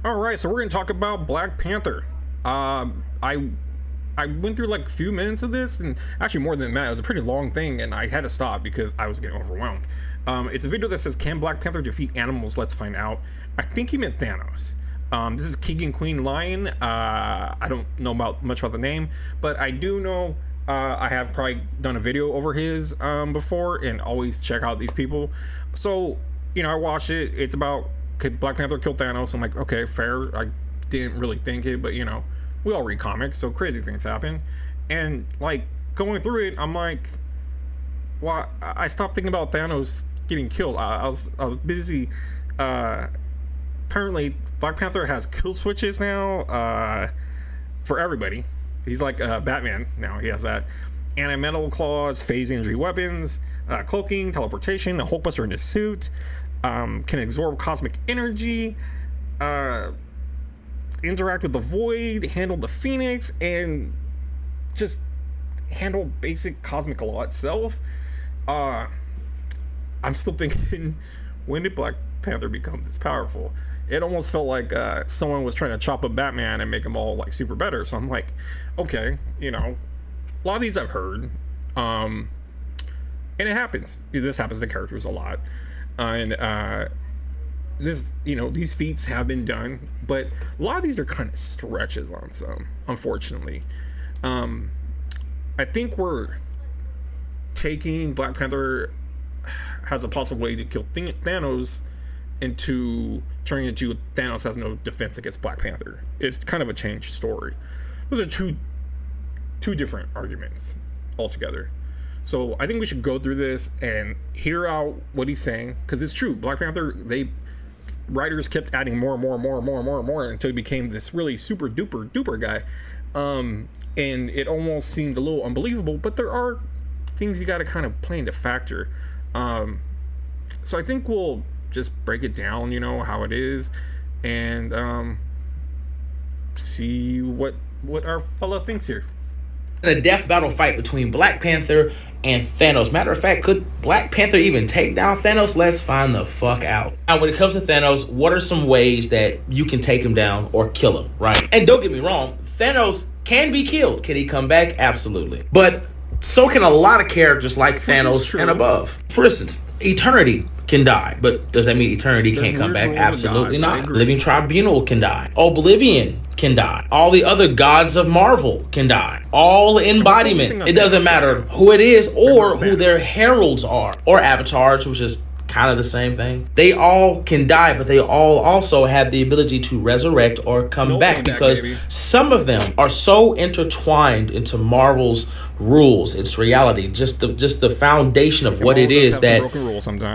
All right, so we're gonna talk about Black Panther. I went through like a few minutes of this, and actually more than that. It was a pretty long thing, and I had to stop because I was getting overwhelmed. It's a video that says, "Can Black Panther defeat animals? Let's find out." I think he meant Thanos. This is Keegan Queen Lion. I don't know much about the name, but I do know I have probably done a video over his before, and always check out these people. So I watched it. It's about, could Black Panther kill Thanos? I'm like, okay, fair. I didn't really think it, but we all read comics, so crazy things happen. And like going through it, I'm like, well, I stopped thinking about Thanos getting killed. I was busy. Apparently, Black Panther has kill switches now for everybody. He's like Batman now. He has that. Anti-metal claws, phase injury weapons, cloaking, teleportation, a Hulkbuster in his suit, can absorb cosmic energy, interact with the void, handle the phoenix, and just handle basic cosmic law itself. I'm still thinking, when did Black Panther become this powerful? It almost felt like someone was trying to chop up Batman and make them all like super better. So I'm like, okay, a lot of these I've heard, and it happens. This happens to characters a lot, and this, these feats have been done, but a lot of these are kind of stretches on some, unfortunately. I think we're taking Black Panther has a possible way to kill Thanos into turning into Thanos has no defense against Black Panther. It's kind of a changed story. Those are two different arguments altogether. So I think we should go through this and hear out what he's saying, because it's true. Black Panther, writers kept adding more until he became this really super duper guy, and it almost seemed a little unbelievable. But there are things you got to kind of play into factor. So I think we'll just break it down, how it is, and see what our fella thinks here. A death battle fight between Black Panther and Thanos. Matter of fact, could Black Panther even take down Thanos? Let's find the fuck out. Now, when it comes to Thanos, what are some ways that you can take him down or kill him, right? And don't get me wrong, Thanos can be killed. Can he come back? Absolutely. But so can a lot of characters like Thanos and above. For instance, Eternity can die, but does that mean Eternity can't come back? Absolutely not. Living Tribunal can die. Oblivion can die. All the other gods of Marvel can die. All embodiment. It doesn't matter who it is or who their heralds are, or avatars, which is kind of the same thing. They all can die, but they all also have the ability to resurrect or come back, because some of them are so intertwined into Marvel's rules, its reality, just the foundation of what it is, that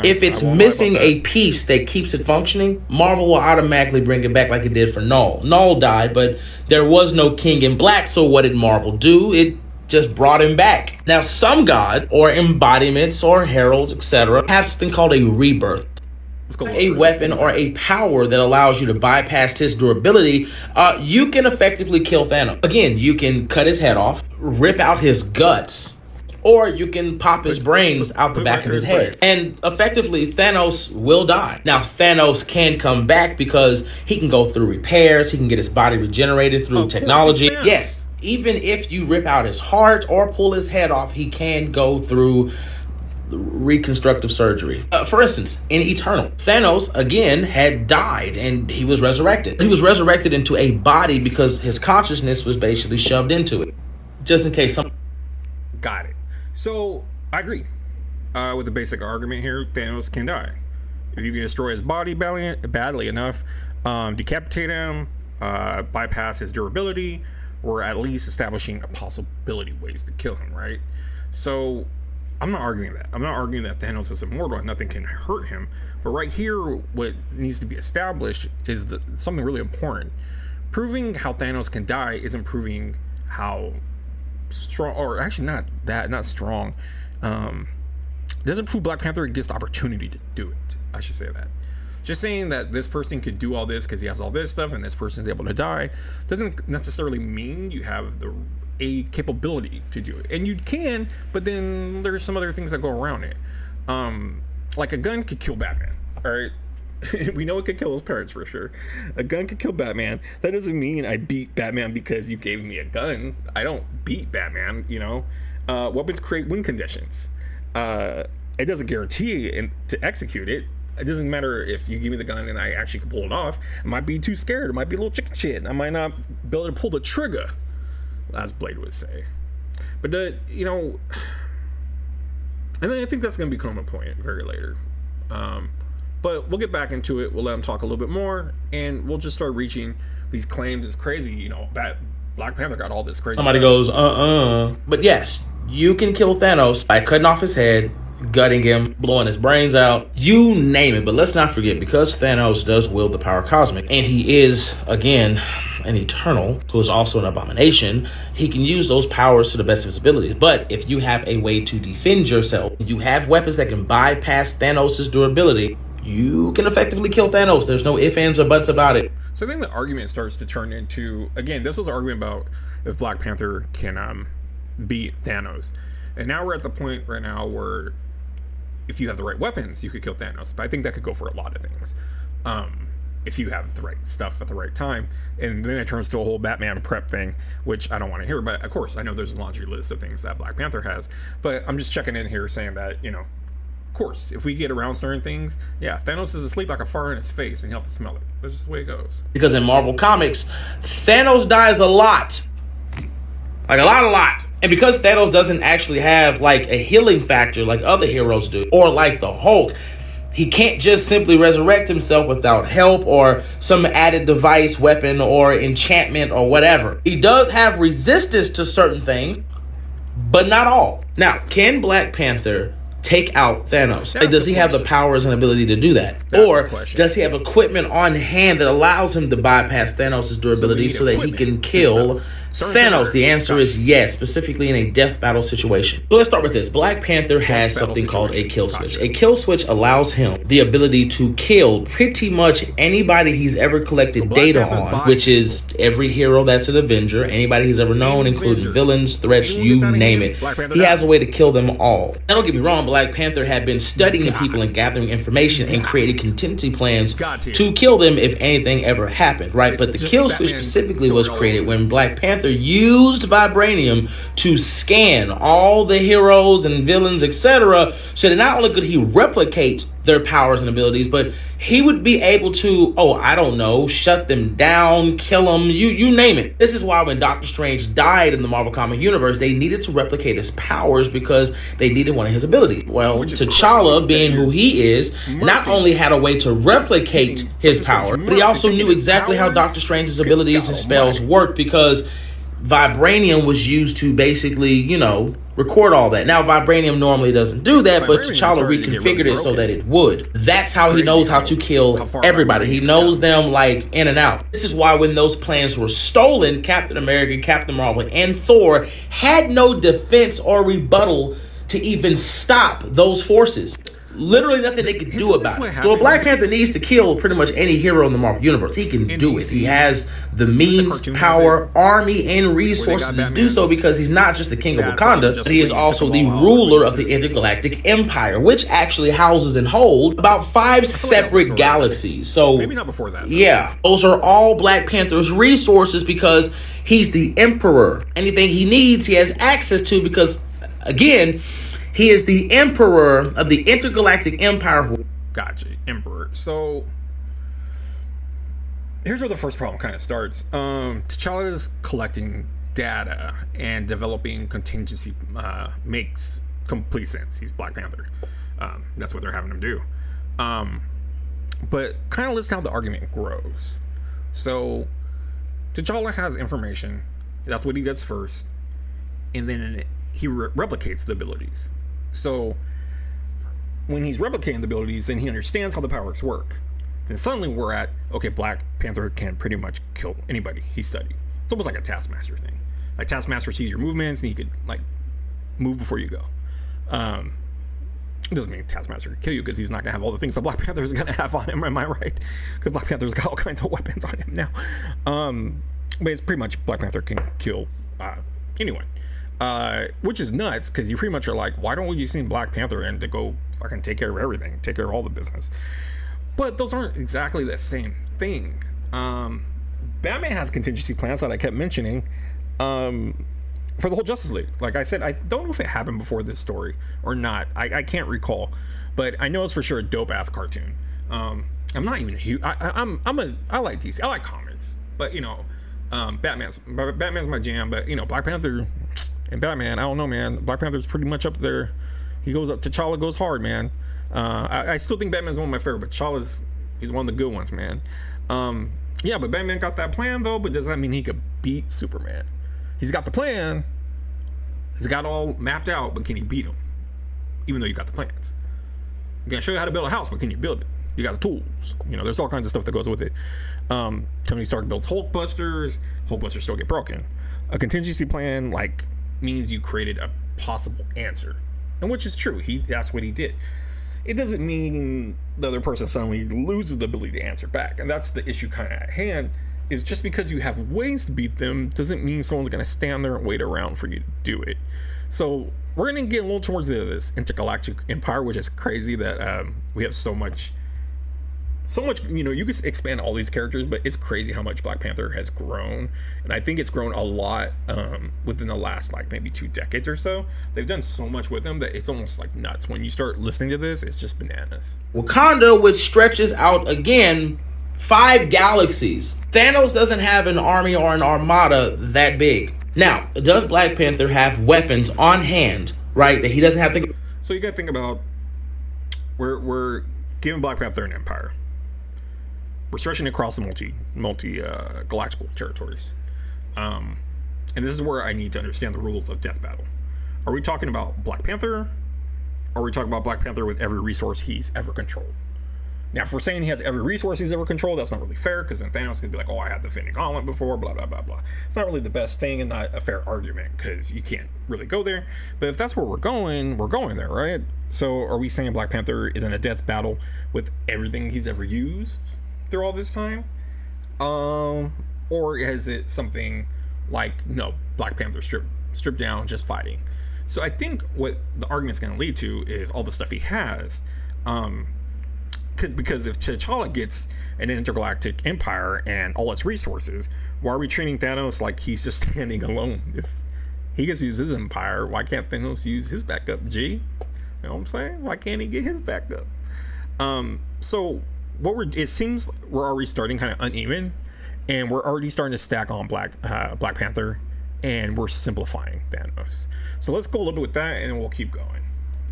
if it's missing a piece that keeps it functioning, Marvel will automatically bring it back, like it did for Null. Null died, but there was no King in Black, so what did Marvel do? It just brought him back. Now, some god or embodiments or heralds, etc., have something called a rebirth. A weapon or a power that allows you to bypass his durability. You can effectively kill Thanos. Again, you can cut his head off, rip out his guts, or you can pop his brains out the back of his head. And effectively, Thanos will die. Now, Thanos can come back because he can go through repairs. He can get his body regenerated through technology. Yes. Even if you rip out his heart or pull his head off, he can go through reconstructive surgery. For instance, in Eternal, Thanos, again, had died and he was resurrected. He was resurrected into a body because his consciousness was basically shoved into it. Just in case some... Got it. So, I agree with the basic argument here. Thanos can die. If you can destroy his body badly enough, decapitate him, bypass his durability, or at least establishing a possibility ways to kill him, right? So I'm not arguing that. I'm not arguing that Thanos is immortal and nothing can hurt him. But right here, what needs to be established is something really important. Proving how Thanos can die isn't proving how strong, or actually not strong. Doesn't prove Black Panther gets the opportunity to do it. I should say that. Just saying that this person could do all this because he has all this stuff and this person is able to die doesn't necessarily mean you have a capability to do it. And you can, but then there's some other things that go around it. Like a gun could kill Batman, all right? We know it could kill his parents for sure. A gun could kill Batman. That doesn't mean I beat Batman because you gave me a gun. I don't beat Batman, you know. Weapons create win conditions. It doesn't guarantee to execute it. It doesn't matter if you give me the gun and I actually can pull it off. I might be too scared. It might be a little chicken shit. I might not be able to pull the trigger, as Blade would say. But, you know, and then I think that's going to become a point very later. But we'll get back into it. We'll let him talk a little bit more, and we'll just start reaching these claims. It's crazy, you know, that Black Panther got all this crazy Somebody stuff. goes, But yes, you can kill Thanos by cutting off his head, gutting him, blowing his brains out, you name it. But let's not forget, because Thanos does wield the power cosmic, and he is, again, an Eternal, who is also an abomination, he can use those powers to the best of his abilities. But if you have a way to defend yourself, you have weapons that can bypass Thanos' durability, you can effectively kill Thanos. There's no ifs, ands, or buts about it. So I think the argument starts to turn into, again, this was an argument about if Black Panther can beat Thanos. And now we're at the point right now where if you have the right weapons, you could kill Thanos. But I think that could go for a lot of things. If you have the right stuff at the right time. And then it turns to a whole Batman prep thing, which I don't want to hear. But of course, I know there's a laundry list of things that Black Panther has. But I'm just checking in here saying that, you know, of course, if we get around certain things, yeah, if Thanos is asleep, I can fart in his face and he'll have to smell it. That's just the way it goes. Because in Marvel Comics, Thanos dies a lot. Like a lot. And because Thanos doesn't actually have like a healing factor like other heroes do, or like the Hulk, he can't just simply resurrect himself without help or some added device, weapon, or enchantment or whatever. He does have resistance to certain things, but not all. Now, can Black Panther take out Thanos? Like, does he have the powers and ability to do that? Or does he have equipment on hand that allows him to bypass Thanos' durability so that he can kill Thanos? The answer is yes, specifically in a death battle situation. So let's start with this. Black Panther has something called a kill switch. A kill switch allows him the ability to kill pretty much anybody he's ever collected data on, which is every hero that's an Avenger, anybody he's ever known, including villains, threats, you name it. He has a way to kill them all. Now, don't get me wrong, Black Panther had been studying people and gathering information and creating contingency plans to kill them if anything ever happened, right? But the kill switch specifically was created when Black Panther used vibranium to scan all the heroes and villains, etc., so that not only could he replicate their powers and abilities, but he would be able to, shut them down, kill them, you name it. This is why when Doctor Strange died in the Marvel comic universe, they needed to replicate his powers because they needed one of his abilities. Well, T'Challa, being who he is, not only had a way to replicate his power, but he also knew exactly how Doctor Strange's abilities and spells worked, because vibranium was used to basically, record all that. Now, vibranium normally doesn't do that, but T'Challa reconfigured it so that it would. That's how he knows how to kill everybody. He knows them like in and out. This is why when those plans were stolen, Captain America, Captain Marvel, and Thor had no defense or rebuttal to even stop those forces. Literally nothing they could do about it. So Black Panther needs to kill pretty much any hero in the Marvel Universe. He can do it. He has the means, power, army, and resources to do so, because he's not just the king of Wakanda, but he is also the ruler of the intergalactic empire, which actually houses and holds about 5 separate galaxies. So maybe not before that. Yeah, those are all Black Panther's resources because he's the emperor. Anything he needs, he has access to because, again, he is the emperor of the intergalactic empire. Gotcha, emperor. So here's where the first problem kind of starts. T'Challa is collecting data and developing contingency makes complete sense. He's Black Panther. That's what they're having him do. But kind of listen how the argument grows. So T'Challa has information. That's what he does first. And then he replicates the abilities. So when he's replicating the abilities, then he understands how the powers work. Then suddenly we're at, okay, Black Panther can pretty much kill anybody he studied. It's almost like a Taskmaster thing. Like Taskmaster sees your movements and he could like move before you go. It doesn't mean Taskmaster can kill you, because he's not gonna have all the things that Black Panther is gonna have on him. Am I right? Because Black Panther's got all kinds of weapons on him now. But it's pretty much Black Panther can kill anyone. Which is nuts, because you pretty much are like, why don't we just send Black Panther in to go fucking take care of everything, take care of all the business? But those aren't exactly the same thing. Batman has contingency plans that I kept mentioning for the whole Justice League. Like I said, I don't know if it happened before this story or not. I can't recall, but I know it's for sure a dope ass cartoon. I'm not even huge. I like DC. I like comics, but you know, Batman's my jam. But you know, Black Panther and Batman, I don't know, man. Black Panther's pretty much up there. He goes up. T'Challa goes hard, man. I still think Batman's one of my favorite, but he's one of the good ones, man. Yeah, but Batman got that plan though. But does that mean he could beat Superman? He's got the plan. He's got all mapped out, but can he beat him? Even though you got the plans, I'm gonna show you how to build a house, but can you build it? You got the tools. You know, there's all kinds of stuff that goes with it. Tony Stark builds Hulkbusters. Hulkbusters still get broken. A contingency plan like means you created a possible answer, and which is true. That's what he did. It doesn't mean the other person suddenly loses the ability to answer back, and that's the issue kind of at hand. Is just because you have ways to beat them doesn't mean someone's going to stand there and wait around for you to do it. So we're going to get a little towards this intergalactic empire, which is crazy that we have so much, you know, you can expand all these characters, but it's crazy how much Black Panther has grown. And I think it's grown a lot within the last like maybe 2 decades or so. They've done so much with them that it's almost like nuts. When you start listening to this, it's just bananas. Wakanda, which stretches out again 5 galaxies. Thanos doesn't have an army or an armada that big. Now, does Black Panther have weapons on hand, right, that he doesn't have to... So you gotta think about, we're giving Black Panther an empire. We're stretching across the galactical territories. And this is where I need to understand the rules of death battle. Are we talking about Black Panther? Or are we talking about Black Panther with every resource he's ever controlled? Now, if we're saying he has every resource he's ever controlled, that's not really fair, because then Thanos could be like, oh, I had the Infinity Gauntlet before, blah, blah, blah, blah. It's not really the best thing and not a fair argument, because you can't really go there. But if that's where we're going there, right? So are we saying Black Panther is in a death battle with everything he's ever used through all this time? Or is it something like, no, Black Panther stripped down, just fighting? So I think what the argument's going to lead to is all the stuff he has. Because if T'Challa gets an intergalactic empire and all its resources, why are we treating Thanos like he's just standing alone? If he gets to use his empire, why can't Thanos use his backup? G, you know what I'm saying? Why can't he get his backup? So it seems we're already starting kind of uneven, and we're already starting to stack on Black Panther, and we're simplifying Thanos. So let's go a little bit with that, and we'll keep going.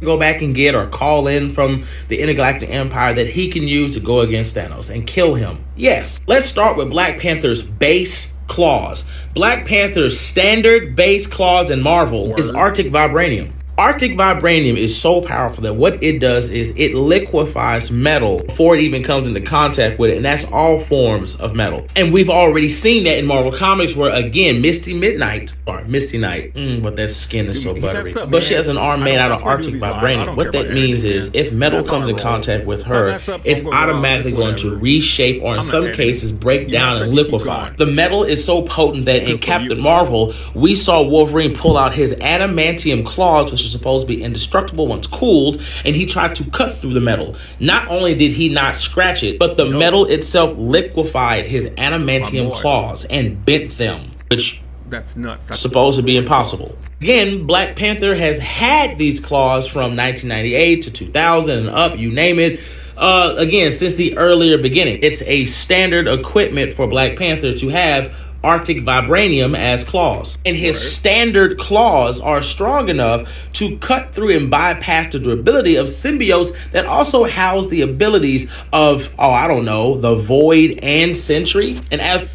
Go back and get or call in from the intergalactic empire that he can use to go against Thanos and kill him. Yes, let's start with Black Panther's base clause. Black Panther's standard base clause in Marvel is Arctic Vibranium. Arctic Vibranium is so powerful that what it does is it liquefies metal before it even comes into contact with it, and that's all forms of metal. And we've already seen that in Marvel Comics where, again, Misty Night, but that skin is so buttery. But she has an arm made out of Arctic Vibranium. What that means is if metal comes in contact with her, it's automatically going to reshape or in some cases break down and liquefy. The metal is so potent that in Captain Marvel, we saw Wolverine pull out his adamantium claws, which is supposed to be indestructible once cooled, and he tried to cut through the metal. Not only did he not scratch it, but the metal itself liquefied his adamantium claws and bent them, which that's nuts. That's supposed to be impossible. Again, Black Panther has had these claws from 1998 to 2000 and up, you name it. Again, since the earlier beginning, it's a standard equipment for Black Panther to have Arctic Vibranium as claws. And his standard claws are strong enough to cut through and bypass the durability of symbiotes that also house the abilities of, the Void and Sentry. And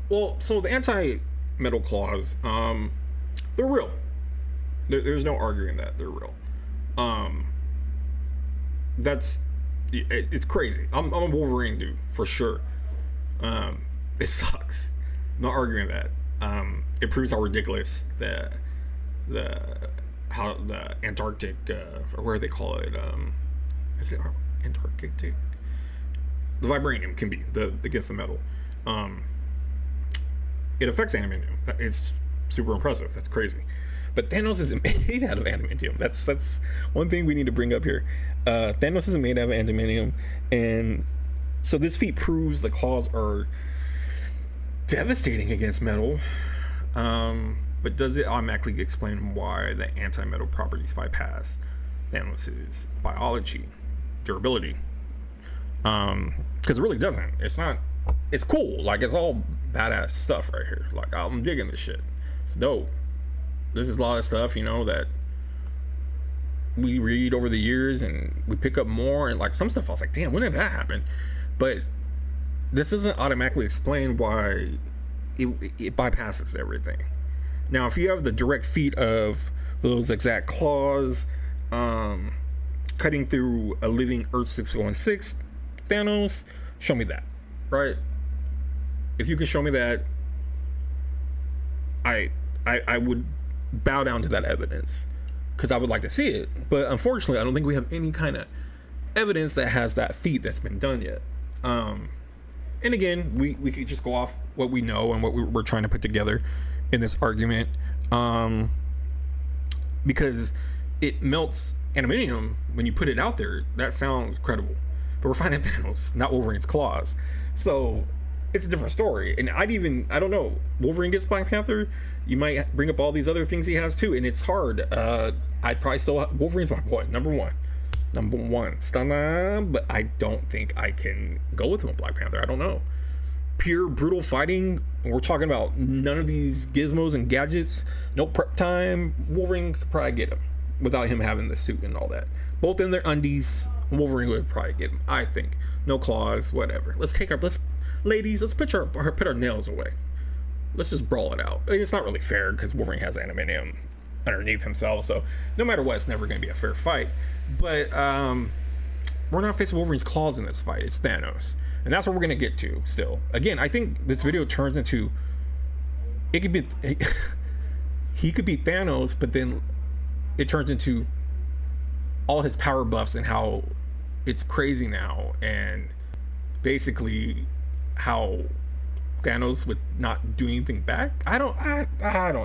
well, so the anti-metal claws, they're real. There's no arguing that they're real. It's crazy. I'm a Wolverine dude for sure. It sucks. I'm not arguing that. It proves how ridiculous the Antarctic or where they call it. Is it Antarctic? The vibranium can be against the metal. It affects adamantium. It's super impressive. That's crazy. but Thanos isn't made out of adamantium. That's one thing we need to bring up here. Thanos isn't made out of adamantium, and so this feat proves the claws are devastating against metal. But does it automatically explain why the anti-metal properties bypass Thanos' biology, durability? Because it really doesn't. It's not. It's cool. Like, it's all badass stuff right here. Like, I'm digging this shit. It's dope. This is a lot of stuff, you know, that we read over the years and we pick up more. And like some stuff, I was like, damn, when did that happen? But this doesn't automatically explain why it bypasses everything. Now, if you have the direct feat of those exact claws, cutting through a living Earth 616 Thanos, show me that, right? If you can show me that, I would bow down to that evidence, because I would like to see it. But unfortunately, I don't think we have any kind of evidence that has that feat that's been done yet. And again, we could just go off what we know and what we're trying to put together in this argument, because it melts adamantium when you put it out there. That sounds credible, but we're finding Thanos, not Wolverine's claws, so it's a different story. And I don't know, Wolverine gets Black Panther, you might bring up all these other things he has too, and it's hard. I'd probably still Wolverine's my boy, number one stunner, but I don't think I can go with him with Black Panther. I don't know. Pure brutal fighting, we're talking about none of these gizmos and gadgets, no prep time. Wolverine could probably get him without him having the suit and all that. Both in their undies, Wolverine would probably get him, I think. No claws, whatever. Let's put our nails away. Let's just brawl it out. It's not really fair because Wolverine has adamantium underneath himself, so no matter what, it's never going to be a fair fight. But we're not facing Wolverine's claws in this fight. It's Thanos, and that's what we're going to get to still. Again, I think this video turns into, it could be he could be Thanos, but then it turns into all his power buffs and how it's crazy now, and basically how Thanos would not do anything back. I don't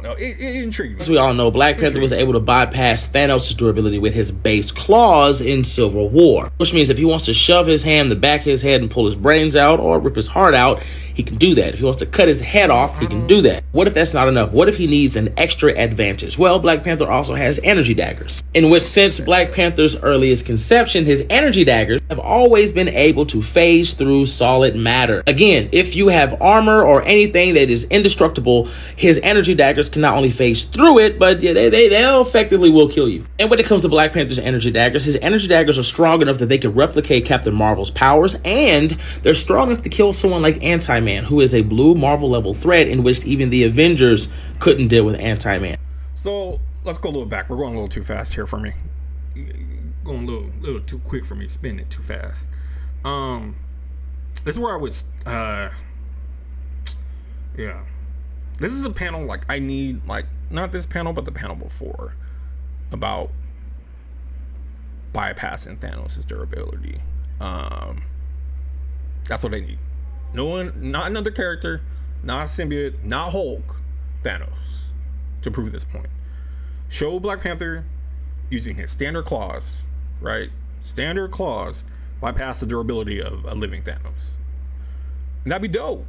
know. It intrigued me. As we all know, Black Panther was able to bypass Thanos' durability with his base claws in Civil War, which means if he wants to shove his hand in the back of his head and pull his brains out or rip his heart out, he can do that. If he wants to cut his head off, he can do that. What if that's not enough? What if he needs an extra advantage? Well, Black Panther also has energy daggers, in which since Black Panther's earliest conception, his energy daggers have always been able to phase through solid matter. Again, if you have armor or anything that is indestructible, his energy daggers can not only phase through it, but they'll effectively will kill you. And when it comes to Black Panther's energy daggers, his energy daggers are strong enough that they can replicate Captain Marvel's powers, and they're strong enough to kill someone like Anti-Man, who is a blue Marvel level threat in which even the Avengers couldn't deal with Anti-Man. So let's go a little back. We're going a little too fast here for me. Going a little too quick for me. Spinning it too fast. This is where I was. Yeah. This is a panel like I need, like not this panel, but the panel before, about bypassing Thanos' durability. That's what I need. No one, not another character, not a symbiote, not Hulk, Thanos, to prove this point. Show Black Panther using his standard claws, right? Standard claws bypass the durability of a living Thanos. And that'd be dope.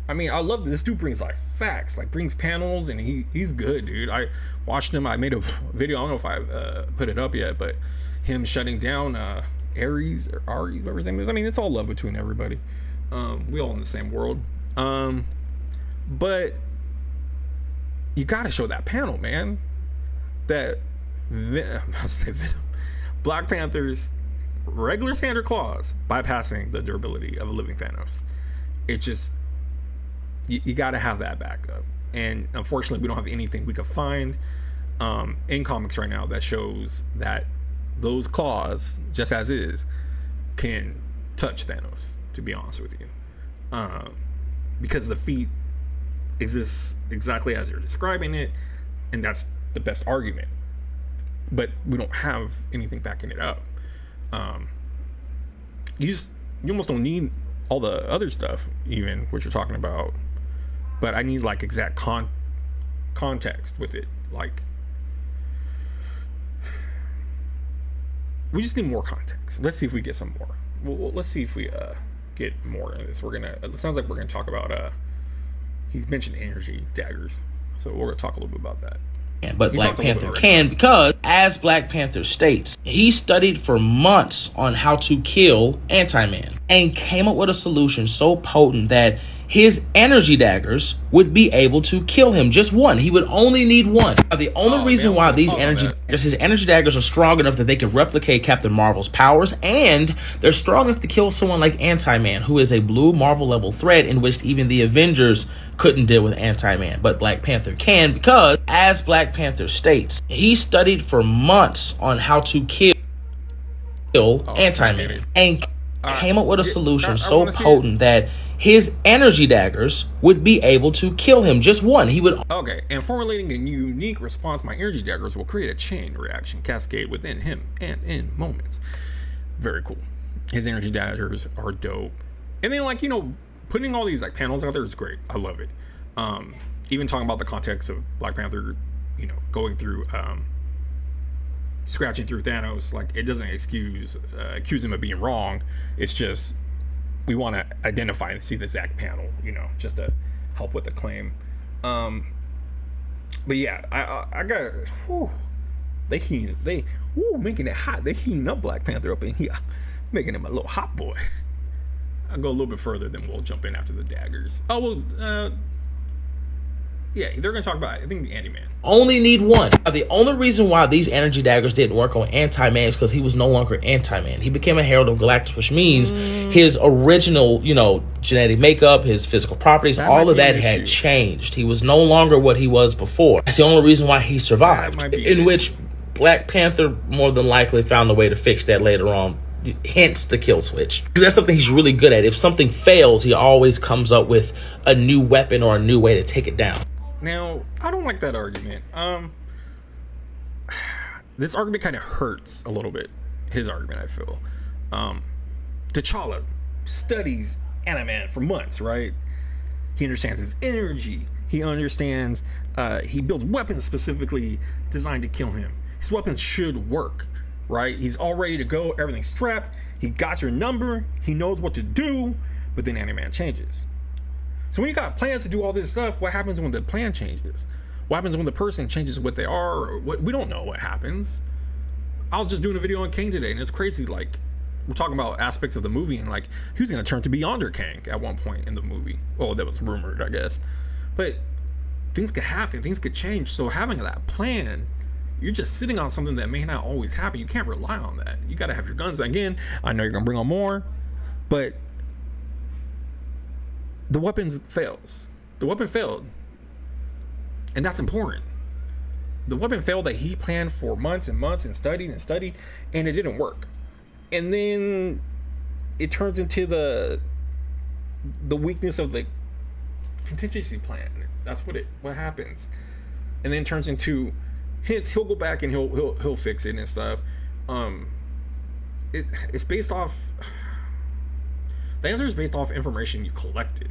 I mean, I love this dude brings like facts, like brings panels, and he's good, dude. I watched him. I made a video. I don't know if I put it up yet, but him shutting down Ares, whatever his name is. I mean, it's all love between everybody. We all in the same world. But you gotta show that panel, man. That Black Panther's regular standard claws bypassing the durability of a living Thanos. It just, you gotta have that backup. And unfortunately, we don't have anything we could find in comics right now that shows that those claws, just as is, can touch Thanos, to be honest with you, because the feat exists exactly as you're describing it, and that's the best argument, but we don't have anything backing it up. You almost don't need all the other stuff, even what you're talking about, but I need like exact context with it. Like, we just need more context. Let's see if we get some more. Let's see if we get more in this. It sounds like we're gonna talk about he's mentioned energy daggers, so we're gonna talk a little bit about that. But Black Panther can, because, as Black Panther states, he studied for months on how to kill Anti-Man and came up with a solution so potent that his energy daggers would be able to kill him. Just one. He would only need one. Now, the only reason why his energy daggers are strong enough that they can replicate Captain Marvel's powers, and they're strong enough to kill someone like Anti-Man, who is a blue Marvel level threat in which even the Avengers couldn't deal with Anti-Man. But Black Panther can, because, as Black Panther states, he studied for months on how to kill Anti-Man and came up with a solution so potent that his energy daggers would be able to kill him. Just one. He would. Okay, and formulating a unique response, my energy daggers will create a chain reaction cascade within him and in moments. Very cool. His energy daggers are dope. And then, like, you know, putting all these like panels out there is great. I love it. Even talking about the context of Black Panther, you know, going through scratching through Thanos, like, it doesn't accuse him of being wrong. It's just we want to identify and see the exact panel, you know, just to help with the claim. But yeah, I got making it hot. They heating up Black Panther up in here, making him a little hot boy. I'll go a little bit further, then we'll jump in after the daggers. Oh well, yeah, they're gonna talk about, I think, the Anti-Man. Only need one. Now, the only reason why these energy daggers didn't work on Anti-Man is because he was no longer Anti-Man. He became a Herald of Galactus, which means his original, you know, genetic makeup, his physical properties, all of that had changed. He was no longer what he was before. That's the only reason why he survived. In which Black Panther more than likely found a way to fix that later on. Hence the kill switch. That's something he's really good at. If something fails, he always comes up with a new weapon or a new way to take it down. Now, I don't like that argument. This argument kind of hurts a little bit. His argument, I feel. T'Challa studies Ant-Man for months, right? He understands his energy. He understands, he builds weapons specifically designed to kill him. His weapons should work, right? He's all ready to go. Everything's strapped. He got your number. He knows what to do. But then Ant-Man changes. So when you got plans to do all this stuff, what happens when the plan changes? What happens when the person changes what they are? Or what? We don't know what happens. I was just doing a video on Kang today, and it's crazy. Like, we're talking about aspects of the movie, and like, he was going to turn to Beyonder Kang at one point in the movie. Oh, that was rumored, I guess. But things could happen. Things could change. So having that plan, you're just sitting on something that may not always happen. You can't rely on that. You got to have your guns. Again, I know you're going to bring on more, but the weapons fails. The weapon failed. And that's important. The weapon failed that he planned for months and months and studied, and it didn't work. And then it turns into the weakness of the contingency plan. That's what happens. And then turns into, hence he'll go back and he'll fix it and stuff. It's based off, the answer is based off information you collected.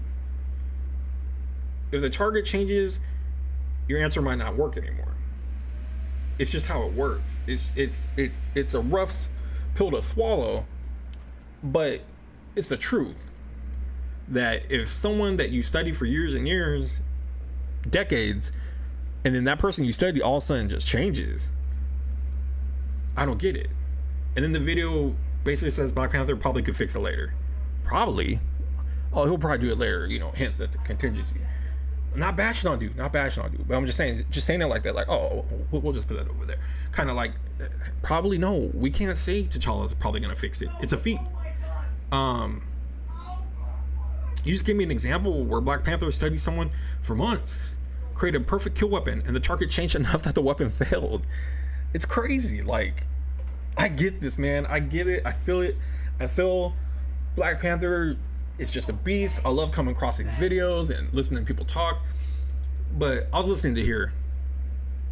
If the target changes, your answer might not work anymore. It's just how it works. It's a rough pill to swallow, but it's the truth. That if someone that you study for years and years, decades, and then that person you study all of a sudden just changes, I don't get it. And then the video basically says Black Panther probably could fix it later. Probably. Oh, he'll probably do it later, you know, hence that the contingency. Not bashing on dude, but I'm just saying it like that, like, oh, we'll just put that over there. Kind of like, probably no, we can't say T'Challa's probably gonna fix it. It's a feat. You just give me an example where Black Panther studied someone for months, created a perfect kill weapon, and the target changed enough that the weapon failed. It's crazy. Like, I get this, man. I get it. I feel it. I feel Black Panther is just a beast. I love coming across these videos and listening to people talk. But I was listening to hear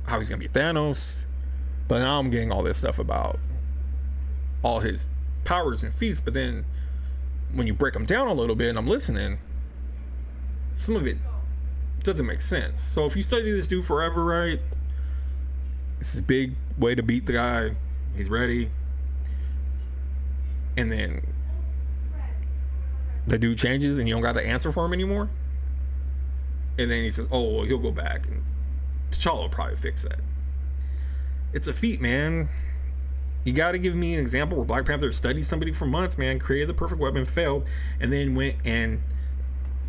how he's gonna be Thanos, but now I'm getting all this stuff about all his powers and feats. But then when you break them down a little bit and I'm listening, some of it doesn't make sense. So if you study this dude forever, right, this is a big way to beat the guy. He's ready. and then the dude changes and you don't got to answer for him anymore. And then he says, oh, well, he'll go back, and T'Challa will probably fix that. It's a feat, man. You got to give me an example where Black Panther studied somebody for months, man, created the perfect weapon, failed, and then went and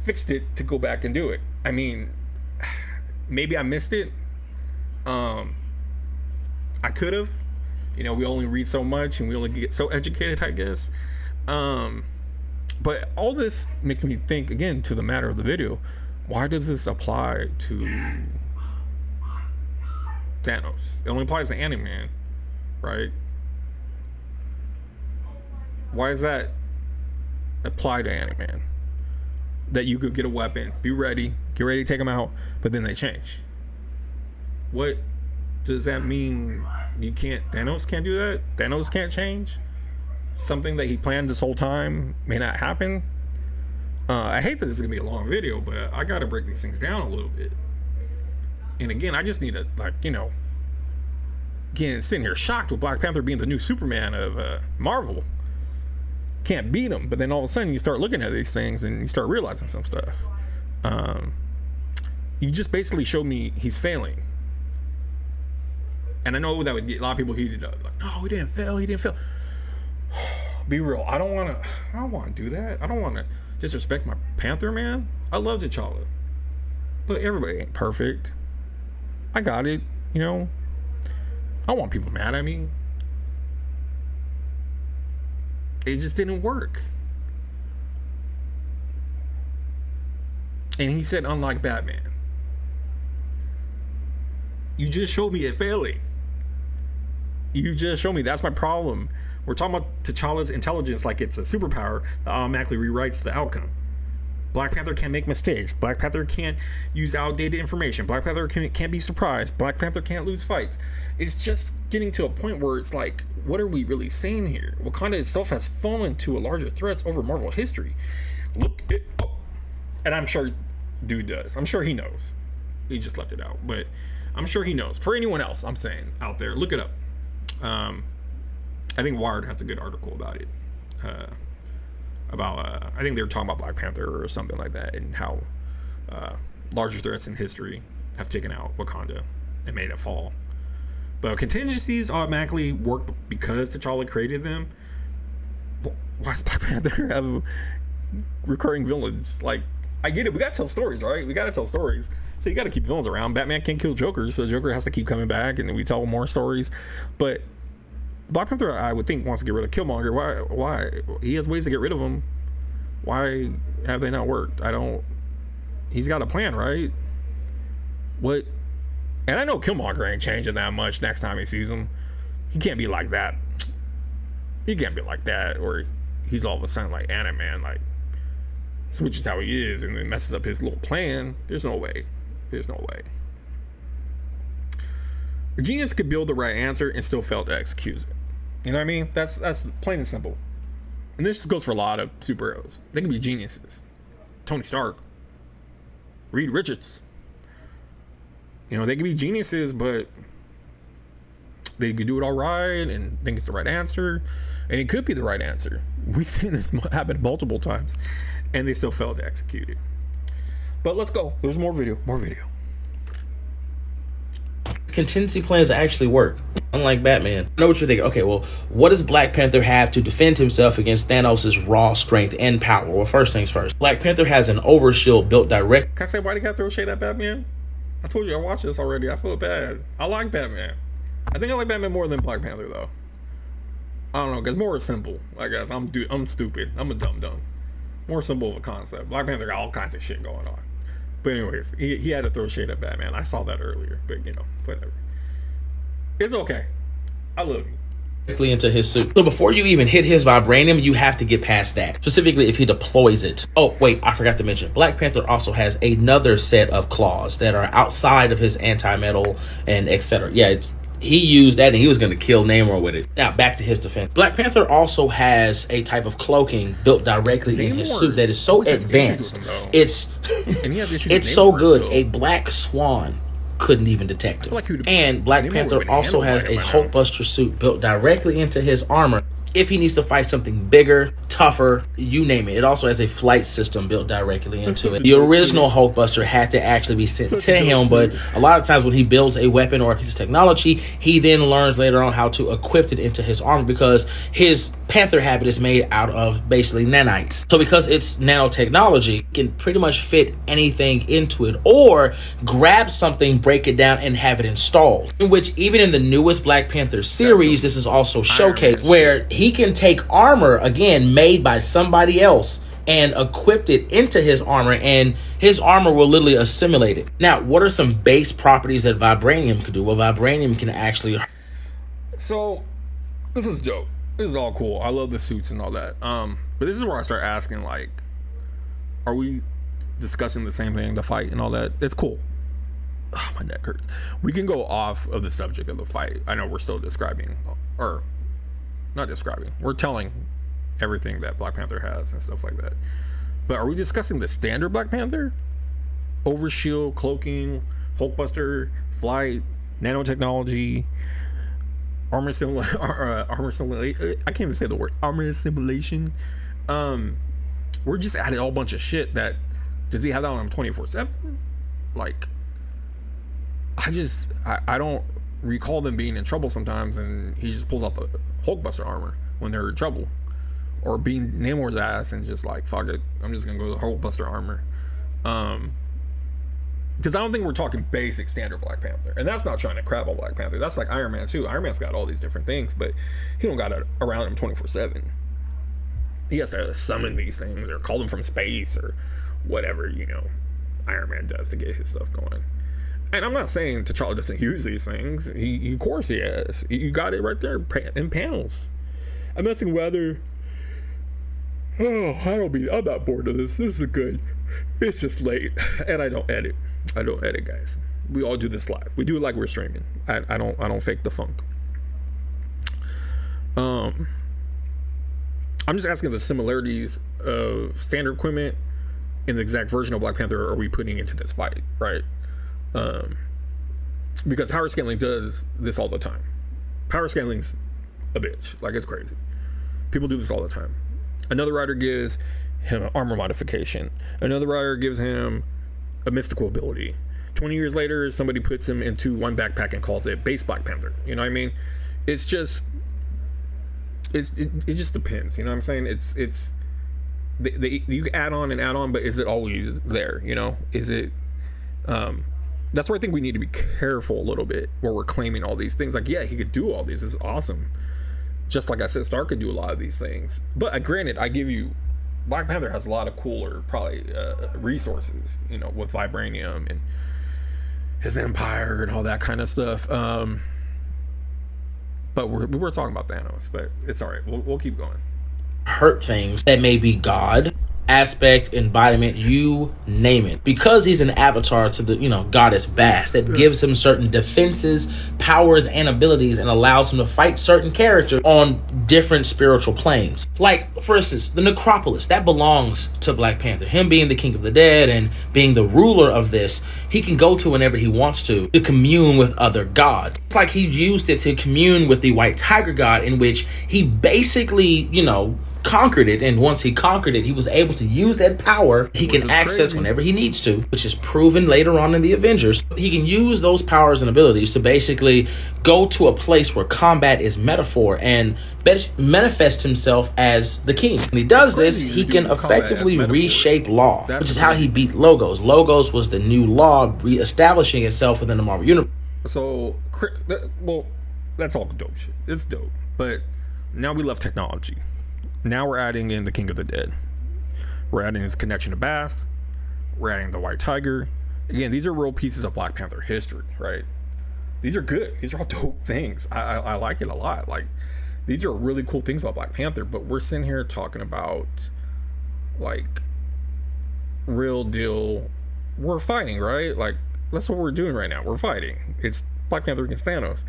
fixed it to go back and do it. I mean, maybe I missed it. I could have. You know, we only read so much and we only get so educated, I guess. But all this makes me think, again, to the matter of the video. Why does this apply to Thanos? It only applies to Ant-Man, right? Why does that apply to Ant-Man? That you could get a weapon, be ready, get ready to take him out, but then they change. What does that mean? Thanos can't do that? Thanos can't change? Something that he planned this whole time may not happen? I hate that this is gonna be a long video, but I gotta break these things down a little bit. And again, I just need to, like, you know, again, sitting here shocked with Black Panther being the new Superman of Marvel. Can't beat him, but then all of a sudden you start looking at these things and you start realizing some stuff. You just basically showed me he's failing. And I know that would get a lot of people heated up. Like, no, he didn't fail. Be real. I don't want to do that. I don't want to disrespect my Panther, man. I love T'Challa. But everybody ain't perfect. I got it, you know. I don't want people mad at me. It just didn't work. And he said, unlike Batman. You just showed me it failing. You just showed me that's my problem. We're talking about T'Challa's intelligence like it's a superpower that automatically rewrites the outcome. Black Panther can't make mistakes. Black Panther can't use outdated information. Black Panther can't be surprised. Black Panther can't lose fights. It's just getting to a point where it's like, what are we really saying here? Wakanda itself has fallen to a larger threats over Marvel history. Look it up. And I'm sure dude does. I'm sure he knows. He just left it out. But I'm sure he knows. For anyone else, I'm saying, out there, look it up. I think Wired has a good article about it. I think they were talking about Black Panther or something like that, and how larger threats in history have taken out Wakanda and made it fall. But contingencies automatically work because T'Challa created them. Why does Black Panther have recurring villains? Like, I get it. We gotta tell stories, right? We gotta tell stories. So you gotta keep villains around. Batman can't kill Joker, so Joker has to keep coming back, and we tell more stories. But Black Panther, I would think, wants to get rid of Killmonger. Why? He has ways to get rid of him. Why have they not worked? He's got a plan, right? What? And I know Killmonger ain't changing that much next time he sees him. He can't be like that. He can't be like that, or he's all of a sudden like Ant-Man, like switches how he is and then messes up his little plan. There's no way. There's no way. A genius could build the right answer and still fail to execute it. You know what I mean? That's plain and simple. And this just goes for a lot of superheroes. They can be geniuses. Tony Stark, Reed Richards. You know, they can be geniuses, but they could do it all right and think it's the right answer. And it could be the right answer. We've seen this happen multiple times. And they still fail to execute it. But let's go. There's more video. More video. Contingency plans actually work, unlike Batman. I know what you're thinking. Okay, well, what does Black Panther have to defend himself against Thanos' raw strength and power? Well, first things first. Black Panther has an overshield built direct. Can I say why they got to throw shade at Batman? I told you I watched this already. I feel bad. I like Batman. I think I like Batman more than Black Panther, though. I don't know, because more simple, I guess. I'm stupid. I'm a dumb. More simple of a concept. Black Panther got all kinds of shit going on. But anyways, he had to throw shade at Batman. I saw that earlier, but you know, whatever. It's okay. I love you. Directly into his suit. So before you even hit his vibranium, you have to get past that. Specifically, if he deploys it. Oh, wait, I forgot to mention. Black Panther also has another set of claws that are outside of his anti-metal and etc. Yeah, he used that and he was going to kill Namor with it. Now, back to his defense. Black Panther also has a type of cloaking built directly in his suit that is so advanced. It's so good. A black swan couldn't even detect him. And Black Panther also has a Hulkbuster suit built directly into his armor. if he needs to fight something bigger, tougher, you name it. It also has a flight system built directly into it. The original Hulkbuster had to actually be sent to him, but a lot of times when he builds a weapon or a piece of technology, he then learns later on how to equip it into his armor, because his Panther habit is made out of basically nanites. So because it's nanotechnology, it can pretty much fit anything into it, or grab something, break it down, and have it installed. In which, even in the newest Black Panther series, this is also showcased, where he can take armor, again, made by somebody else, and equipped it into his armor, and his armor will literally assimilate it. Now, what are some base properties that vibranium can do? Well, vibranium can actually... So, this is dope. This is all cool. I love the suits and all that. But this is where I start asking, like, are we discussing the same thing, the fight and all that? It's cool. Oh, my neck hurts. We can go off of the subject of the fight. I know we're still describing, or not describing, we're telling everything that Black Panther has and stuff like that. But are we discussing the standard Black Panther? Overshield, cloaking, Hulkbuster, flight, nanotechnology, armor simulation. I can't even say the word armor simulation. We're just adding a whole bunch of shit. That does he have that on him 24/7? Like, I don't recall them being in trouble sometimes, and he just pulls out the Hulkbuster armor when they're in trouble, or being Namor's ass and just like, fuck it, I'm just gonna go with the Hulkbuster armor. Because I don't think we're talking basic standard Black Panther, and that's not trying to crap on Black Panther. That's like Iron Man too. Iron Man's got all these different things, but he don't got it around him 24/7. He has to summon these things or call them from space or whatever, you know, Iron Man does to get his stuff going. And I'm not saying T'Challa doesn't use these things. He of course he has. You got it right there in panels. I'm asking whether... I'm not bored of this. This is good. It's just late, and I don't edit. Guys. We all do this live. We do it like we're streaming. I don't fake the funk. I'm just asking the similarities of standard equipment in the exact version of Black Panther are we putting into this fight, right? Because power scaling does this all the time. Power scaling's a bitch. Like, it's crazy. People do this all the time. Another writer gives him an armor modification. Another writer gives him a mystical ability. 20 years later, somebody puts him into one backpack and calls it base Black Panther. You know what I mean? It's just... It just depends. You know what I'm saying? You add on, but is it always there? You know? Is it... that's where I think we need to be careful a little bit, where we're claiming all these things. Like, yeah, he could do all these. It's awesome. Just like I said, Stark could do a lot of these things. But granted, I give you, Black Panther has a lot of cooler, probably, resources, you know, with vibranium and his empire and all that kind of stuff. But we're talking about Thanos, but it's all right. We'll keep going. Hurt things that may be God, aspect, embodiment, you name it, because he's an avatar to the, you know, goddess Bast, that gives him certain defenses, powers, and abilities, and allows him to fight certain characters on different spiritual planes. Like, for instance, the Necropolis, that belongs to Black Panther. Him being the king of the dead and being the ruler of this, he can go to whenever he wants to commune with other gods. It's like he used it to commune with the White Tiger God, in which he basically, you know, conquered it, and once he conquered it, he was able to use that power he can access whenever he needs to, which is proven later on in the Avengers. He can use those powers and abilities to basically go to a place where combat is metaphor and manifest himself as the king. When he does this, he can effectively reshape law, which is how he beat Logos. Logos was the new law re-establishing itself within the Marvel Universe. So, well, that's all dope shit. It's dope. But now we left technology. Now we're adding in the King of the Dead. We're adding his connection to Bast. We're adding the White Tiger. Again, these are real pieces of Black Panther history, right? These are good. These are all dope things. I like it a lot. Like, these are really cool things about Black Panther, but we're sitting here talking about, like, real deal. We're fighting, right? Like, that's what we're doing right now. We're fighting. It's Black Panther against Thanos.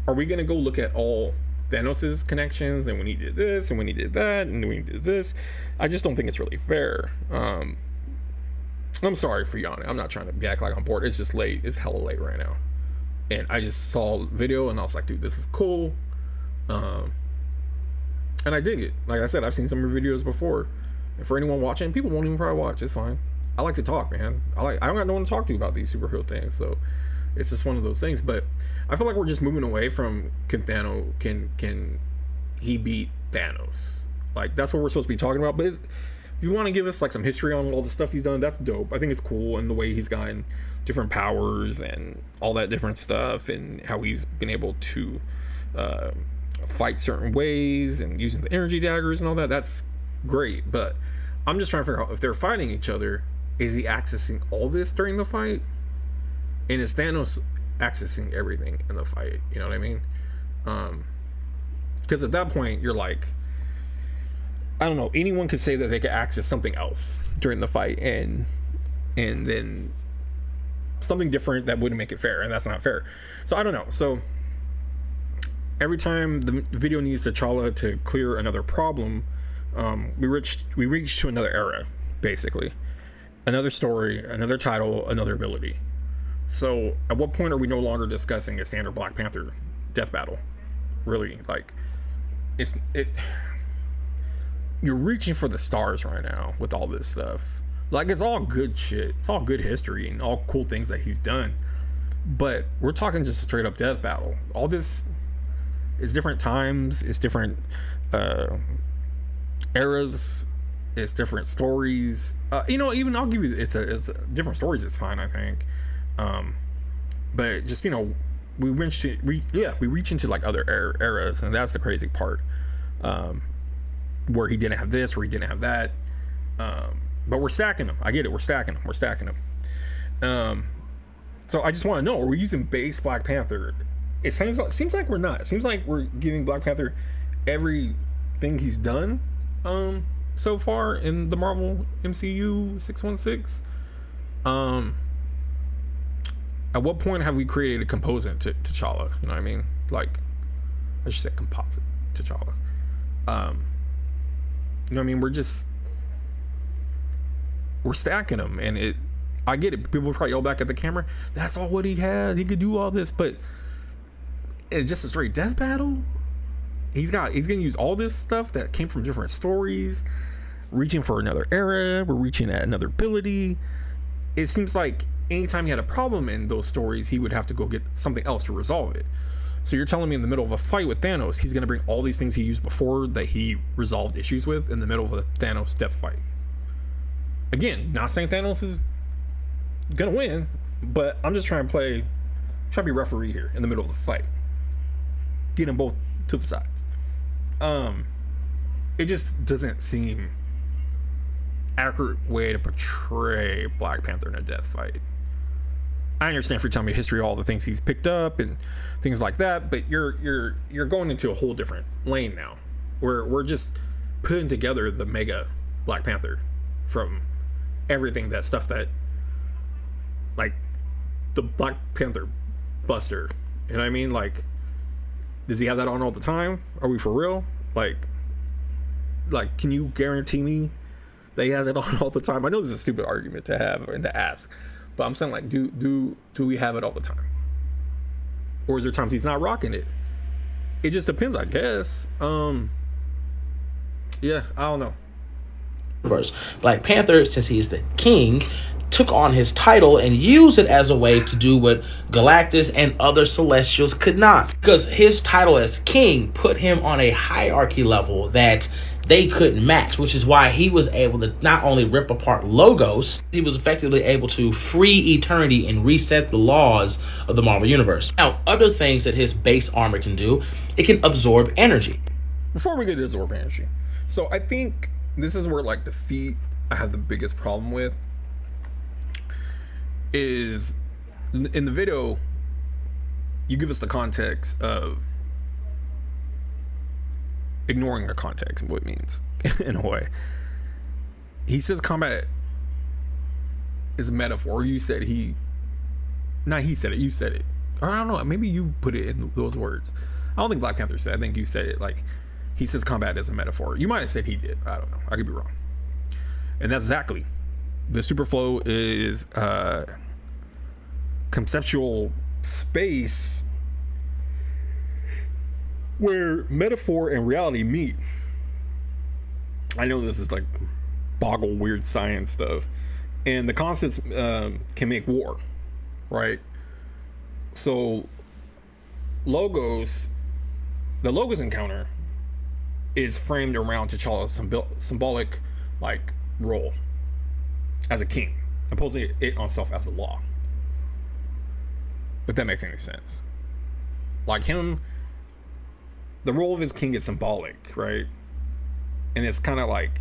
Are we going to go look at all Thanos's connections, and when he did this, and when he did that, and when he did this? I just don't think it's really fair. I'm sorry for yawning. I'm not trying to act like I'm bored. It's just late. It's hella late right now. And I just saw a video, and I was like, dude, this is cool. And I dig it. Like I said, I've seen some of her videos before. And for anyone watching, people won't even probably watch. It's fine. I like to talk, man. I don't got no one to talk to about these superhero things. So it's just one of those things. But I feel like we're just moving away from can he beat Thanos? Like, that's what we're supposed to be talking about. But if you want to give us like some history on all the stuff he's done, that's dope. I think it's cool, and the way he's gotten different powers and all that different stuff, and how he's been able to fight certain ways and using the energy daggers and all that. That's great. But I'm just trying to figure out, if they're fighting each other, is he accessing all this during the fight? And is Thanos accessing everything in the fight? You know what I mean? Because at that point, you're like, I don't know, anyone could say that they could access something else during the fight, and then something different that wouldn't make it fair, and that's not fair. So I don't know. So every time the video needs T'Challa to clear another problem, we reach to another era, basically. Another story, another title, another ability. So at what point are we no longer discussing a standard Black Panther death battle? Really, like, you're reaching for the stars right now with all this stuff. Like, it's all good shit. It's all good history and all cool things that he's done. But we're talking just a straight up death battle. All this is different times. It's different eras. It's different stories. Even I'll give you, it's different stories. It's fine, I think. But just, we reach into like other eras, and that's the crazy part. Where he didn't have this, where he didn't have that. But we're stacking them. I get it. We're stacking them. So I just want to know, are we using base Black Panther? It seems like we're not. It seems like we're giving Black Panther everything he's done so far in the Marvel MCU 616. At what point have we created a composite to T'Challa? You know what I mean? Like, I should say composite T'Challa. You know what I mean? We're stacking him, and I get it. People probably yell back at the camera, that's all what he had. He could do all this, but it's just a straight death battle. He's gonna use all this stuff that came from different stories, reaching for another era. We're reaching at another ability. It seems like anytime he had a problem in those stories, he would have to go get something else to resolve it. So you're telling me in the middle of a fight with Thanos, he's going to bring all these things he used before that he resolved issues with in the middle of a Thanos death fight. Again, not saying Thanos is going to win, but I'm just trying to be referee here in the middle of the fight. Get them both to the sides. It just doesn't seem accurate way to portray Black Panther in a death fight. I understand if you're telling me history, all the things he's picked up and things like that, but you're going into a whole different lane now, where we're just putting together the mega Black Panther from everything, that stuff that, like, the Black Panther Buster. You know what I mean? Like, does he have that on all the time? Are we for real? Like, can you guarantee me that he has it on all the time? I know this is a stupid argument to have and to ask, but I'm saying, like, do we have it all the time? Or is there times he's not rocking it? It just depends, I guess. Yeah, I don't know. Black Panther, since he's the king, took on his title and used it as a way to do what Galactus and other Celestials could not. Because his title as king put him on a hierarchy level that they couldn't match, which is why he was able to not only rip apart Logos, he was effectively able to free eternity and reset the laws of the Marvel Universe. Now, other things that his base armor can do, it can absorb energy. Before we get to absorb energy, so I think this is where, like, the feat I have the biggest problem with is in the video, you give us the context of ignoring the context and what it means in a way. He says combat is a metaphor. You said you said it. Or I don't know, maybe you put it in those words. I don't think Black Panther said it. I think you said it. Like, he says combat is a metaphor. You might have said he did. I don't know. I could be wrong. And that's exactly. The superflow is conceptual space where metaphor and reality meet. I know this is like boggle weird science stuff, and the constants can make war, right? So the Logos encounter is framed around T'Challa's symbolic like role as a king, imposing it on self as a law. If that makes any sense. Like him, the role of his king is symbolic, right? And it's kind of like,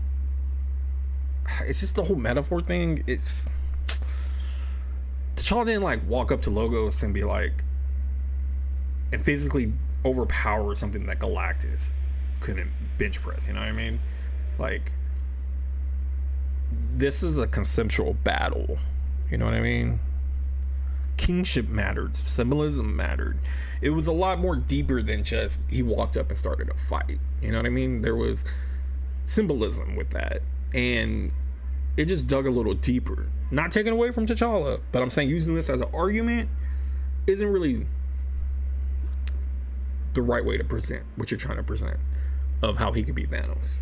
it's just the whole metaphor thing. It's, T'Challa didn't like walk up to Logos and be like, and physically overpower something that Galactus couldn't bench press, you know what I mean? Like, this is a conceptual battle, you know what I mean? Kingship mattered, symbolism mattered. It was a lot more deeper than just he walked up and started a fight, you know what I mean? There was symbolism with that, and it just dug a little deeper. Not taken away from T'Challa, but I'm saying using this as an argument isn't really the right way to present what you're trying to present of how he could beat Thanos.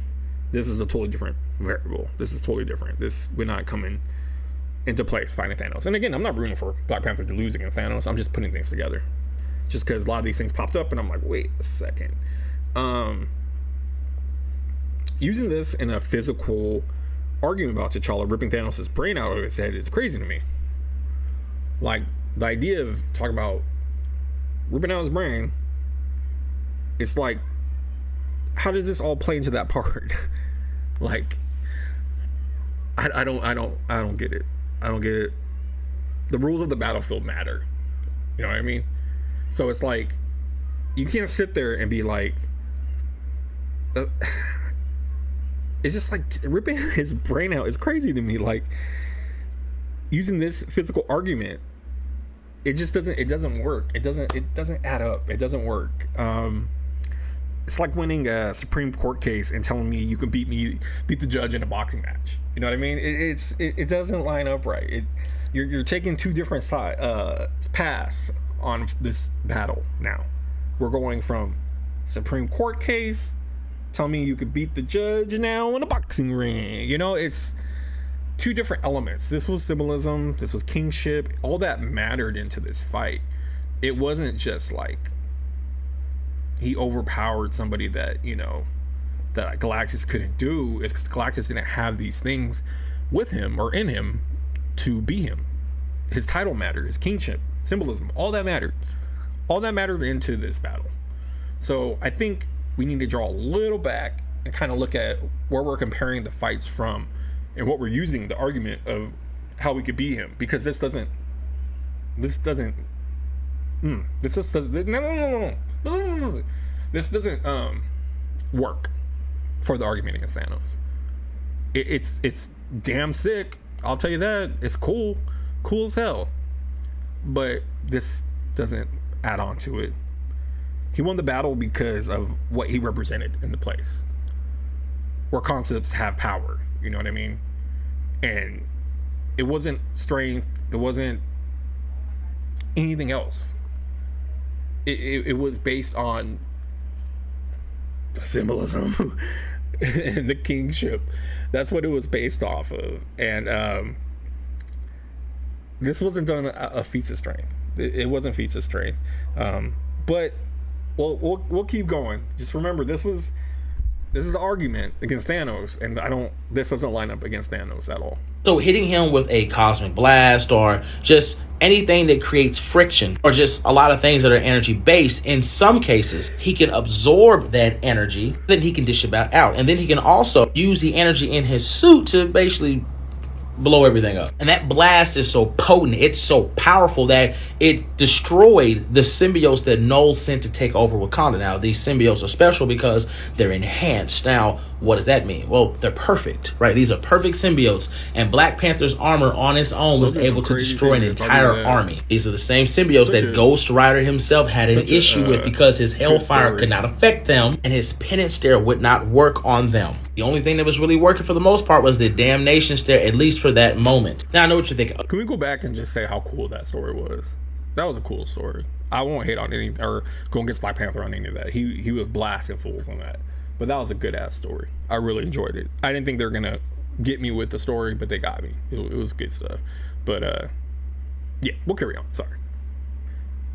This is a totally different variable. This is totally different. We're not coming into place fighting Thanos. And again, I'm not rooting for Black Panther to lose against Thanos. I'm just putting things together. Just because a lot of these things popped up and I'm like, wait a second. Using this in a physical argument about T'Challa ripping Thanos' brain out of his head is crazy to me. Like, the idea of talking about ripping out his brain, it's like, how does this all play into that part? Like, I don't get it. I don't get it. The rules of the battlefield matter. You know what I mean? So it's like, you can't sit there and be like, it's just like ripping his brain out is crazy to me. Like, using this physical argument, it just doesn't work. It doesn't add up. It doesn't work. It's like winning a Supreme Court case and telling me you can beat the judge in a boxing match. You know what I mean? It doesn't line up right. You're taking two different paths on this battle now. We're going from Supreme Court case, tell me you could beat the judge now in a boxing ring. You know, it's two different elements. This was symbolism, this was kingship, all that mattered into this fight. It wasn't just like he overpowered somebody that, you know, that Galactus couldn't do. It's because Galactus didn't have these things with him or in him to be him. His title mattered, his kingship, symbolism, all that mattered. All that mattered into this battle. So I think we need to draw a little back and kind of look at where we're comparing the fights from and what we're using the argument of how we could beat him, because this just doesn't work for the argument against Thanos. It's damn sick, I'll tell you that. It's cool as hell, but this doesn't add on to it. He won the battle because of what he represented in the place, where concepts have power, you know what I mean? And it wasn't strength, it wasn't anything else. It was based on the symbolism and the kingship. That's what it was based off of. And this wasn't done a feats of strength. It wasn't feats of strength. But we'll keep going. Just remember, this is the argument against Thanos, and this doesn't line up against Thanos at all. So hitting him with a cosmic blast, or just anything that creates friction, or just a lot of things that are energy based, in some cases he can absorb that energy, then he can dish it back out, and then he can also use the energy in his suit to basically blow everything up. And that blast is so potent, it's so powerful, that it destroyed the symbiotes that Null sent to take over Wakanda. Now, these symbiotes are special because they're enhanced. Now, what does that mean? Well, they're perfect, right? These are perfect symbiotes, and Black Panther's armor on its own was able to destroy an entire army. These are the same symbiotes that Ghost Rider himself had an issue with, because his hellfire could not affect them, and his penance stare would not work on them. The only thing that was really working for the most part was the damnation stare, at least for that moment. Now, I know what you're thinking. Can we go back and just say how cool that story was? That was a cool story. I won't hate on any or go against Black Panther on any of that. He was blasting fools on that. But that was a good ass story. I really enjoyed it. I didn't think they were gonna get me with the story, but they got me. It was good stuff. But yeah, we'll carry on. Sorry.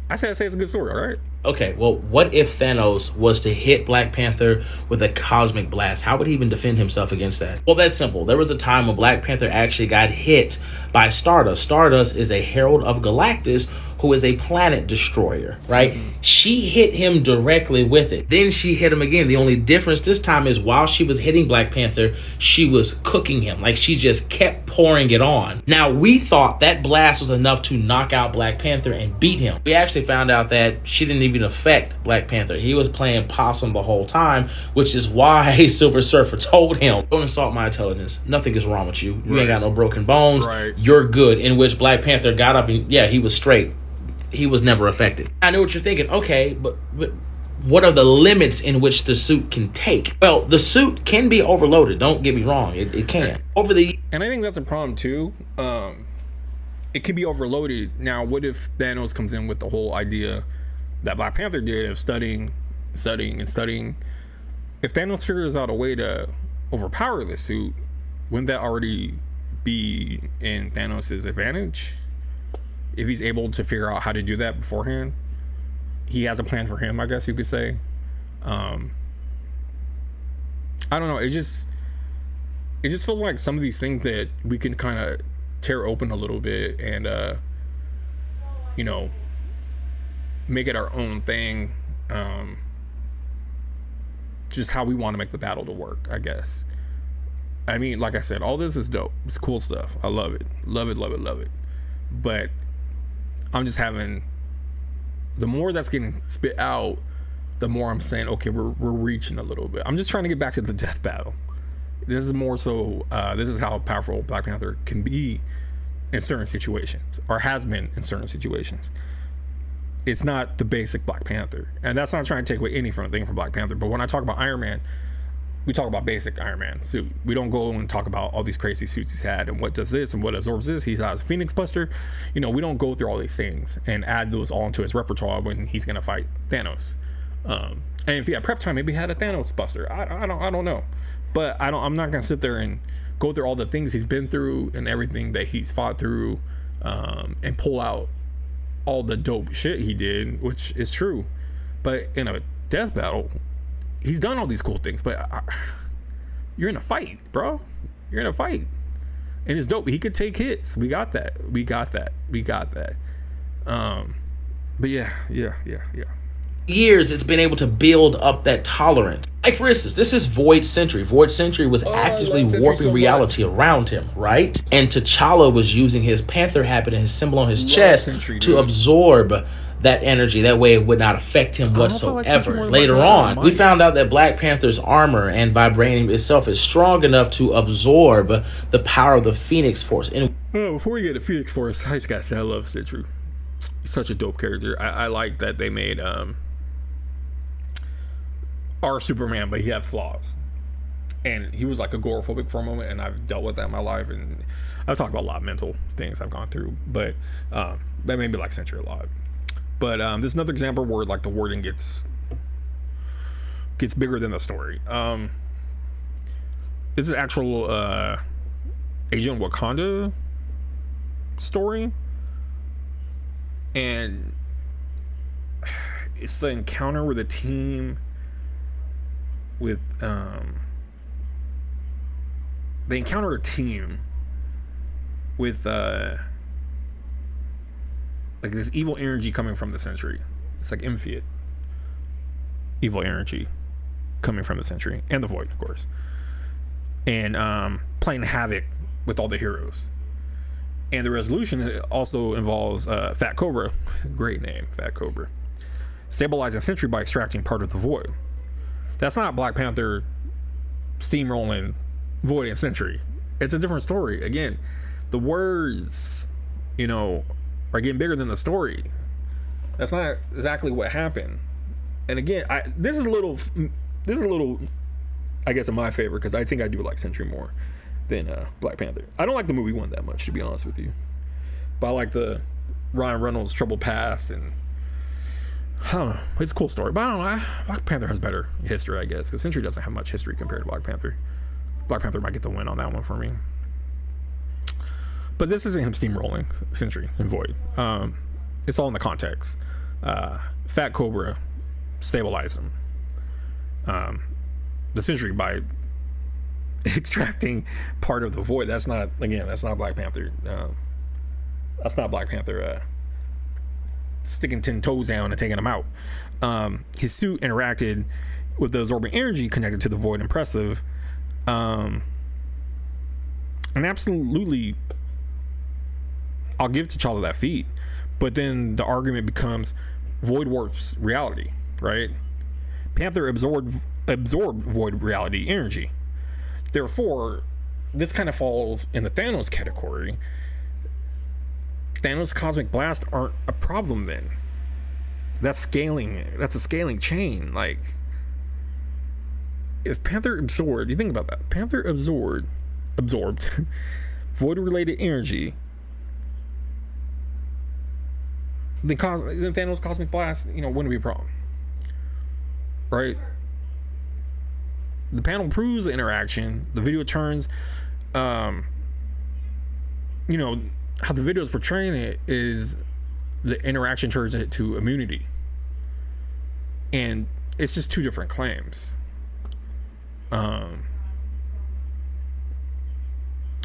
I say it's a good story, all right? Okay, well, what if Thanos was to hit Black Panther with a cosmic blast? How would he even defend himself against that? Well, that's simple. There was a time when Black Panther actually got hit by Stardust. Stardust is a herald of Galactus, who is a planet destroyer, right? Mm-hmm. She hit him directly with it. Then she hit him again. The only difference this time is while she was hitting Black Panther, she was cooking him. Like, she just kept pouring it on. Now, we thought that blast was enough to knock out Black Panther and beat him. We actually found out that she didn't even affect Black Panther. He was playing possum the whole time, which is why Silver Surfer told him, don't insult my intelligence. Nothing is wrong with you. You ain't got no broken bones. Right. You're good. In which Black Panther got up and, yeah, he was straight. He was never affected. I know what you're thinking. Okay, but what are the limits in which the suit can take? Well, the suit can be overloaded. Don't get me wrong. It can. And I think that's a problem too. It can be overloaded. Now, what if Thanos comes in with the whole idea that Black Panther did of studying? If Thanos figures out a way to overpower the suit, wouldn't that already be in Thanos' advantage? If he's able to figure out how to do that beforehand, he has a plan for him, I guess you could say. I don't know. It just feels like some of these things that we can kind of tear open a little bit and, you know, make it our own thing. Just how we want to make the battle to work, I guess. I mean, like I said, all this is dope. It's cool stuff. I love it. Love it, love it, love it. But I'm just having, the more that's getting spit out, the more I'm saying, okay, we're reaching a little bit. I'm just trying to get back to the death battle. This is more so, this is how powerful Black Panther can be in certain situations, or has been in certain situations. It's not the basic Black Panther. And that's not trying to take away anything from Black Panther. But when I talk about Iron Man, we talk about basic Iron Man suit. We don't go and talk about all these crazy suits he's had and what does this and what absorbs this. He has a Phoenix Buster. You know, we don't go through all these things and add those all into his repertoire when he's gonna fight Thanos. And if he had prep time, maybe he had a Thanos Buster. I don't know. But I'm not gonna sit there and go through all the things he's been through and everything that he's fought through, and pull out all the dope shit he did, which is true. But in a death battle, he's done all these cool things, but you're in a fight, bro. You're in a fight. And it's dope. He could take hits. We got that. But yeah. Years it's been able to build up that tolerance. Like, for instance, this is Void Sentry. Void Sentry was actively warping reality around him, right? And T'Challa was using his Panther habit and his symbol on his chest to absorb that energy. That way it would not affect him whatsoever. Later on, we found out that Black Panther's armor and vibranium itself is strong enough to absorb the power of the Phoenix Force. And before we get to Phoenix Force, I just gotta say I love Sentry. He's such a dope character. I like that they made our Superman, but he had flaws. And he was like agoraphobic for a moment, and I've dealt with that in my life, and I've talked about a lot of mental things I've gone through, but that made me like Sentry a lot. But this is another example where like the wording gets bigger than the story. This is actual Agent Wakanda story, and it's the encounter with a team with they encounter a team with like this evil energy coming from the Sentry. It's like Infiat evil energy coming from the Sentry and the Void, of course, and playing havoc with all the heroes. And the resolution also involves Fat Cobra, great name, Fat Cobra, stabilizing Sentry by extracting part of the Void. That's not Black Panther steamrolling Void and Sentry. It's a different story. Again, the words, you know, are getting bigger than the story. That's not exactly what happened. And again, this is a little, I guess, in my favor, because I think I do like Sentry more than Black Panther. I don't like the movie one that much, to be honest with you, but I like the Ryan Reynolds troubled past and I don't know. It's a cool story, but I don't know. Black Panther has better history, I guess, because Sentry doesn't have much history compared to Black Panther. Black Panther might get the win on that one for me. But this isn't him steamrolling Sentry and Void. It's all in the context. Fat Cobra stabilized him. The Sentry by extracting part of the Void. That's not Black Panther. That's not Black Panther sticking 10 toes down and taking him out. His suit interacted with the absorbing energy connected to the Void. Impressive. And absolutely, I'll give T'Challa that feat. But then the argument becomes Void warps reality, right? Panther absorbed Void reality energy. Therefore, this kind of falls in the Thanos category. Thanos' cosmic blast aren't a problem then. That's a scaling chain. Like, if Panther absorbed, you think about that. Panther absorbed void related energy. Then Thanos' cosmic blast, wouldn't be a problem. Right? The panel proves the interaction. The video turns, how the video is portraying it is the interaction turns it to immunity. And it's just two different claims. I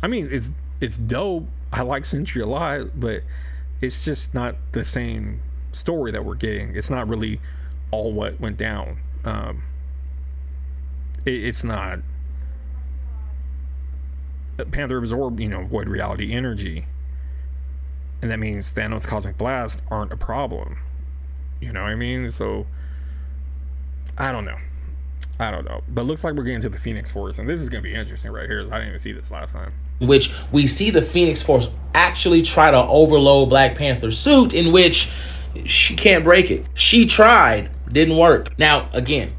mean, it's dope. I like Sentry a lot, but it's just not the same story that we're getting. It's not really all what went down. It's not. Panther absorbed, void reality energy, and that means Thanos' cosmic blast aren't a problem. You know what I mean? So I don't know, but looks like we're getting to the Phoenix Force, and this is gonna be interesting right here. I didn't even see this last time. Which we see the Phoenix Force actually try to overload Black Panther's suit, in which she can't break it. She tried, didn't work. Now again,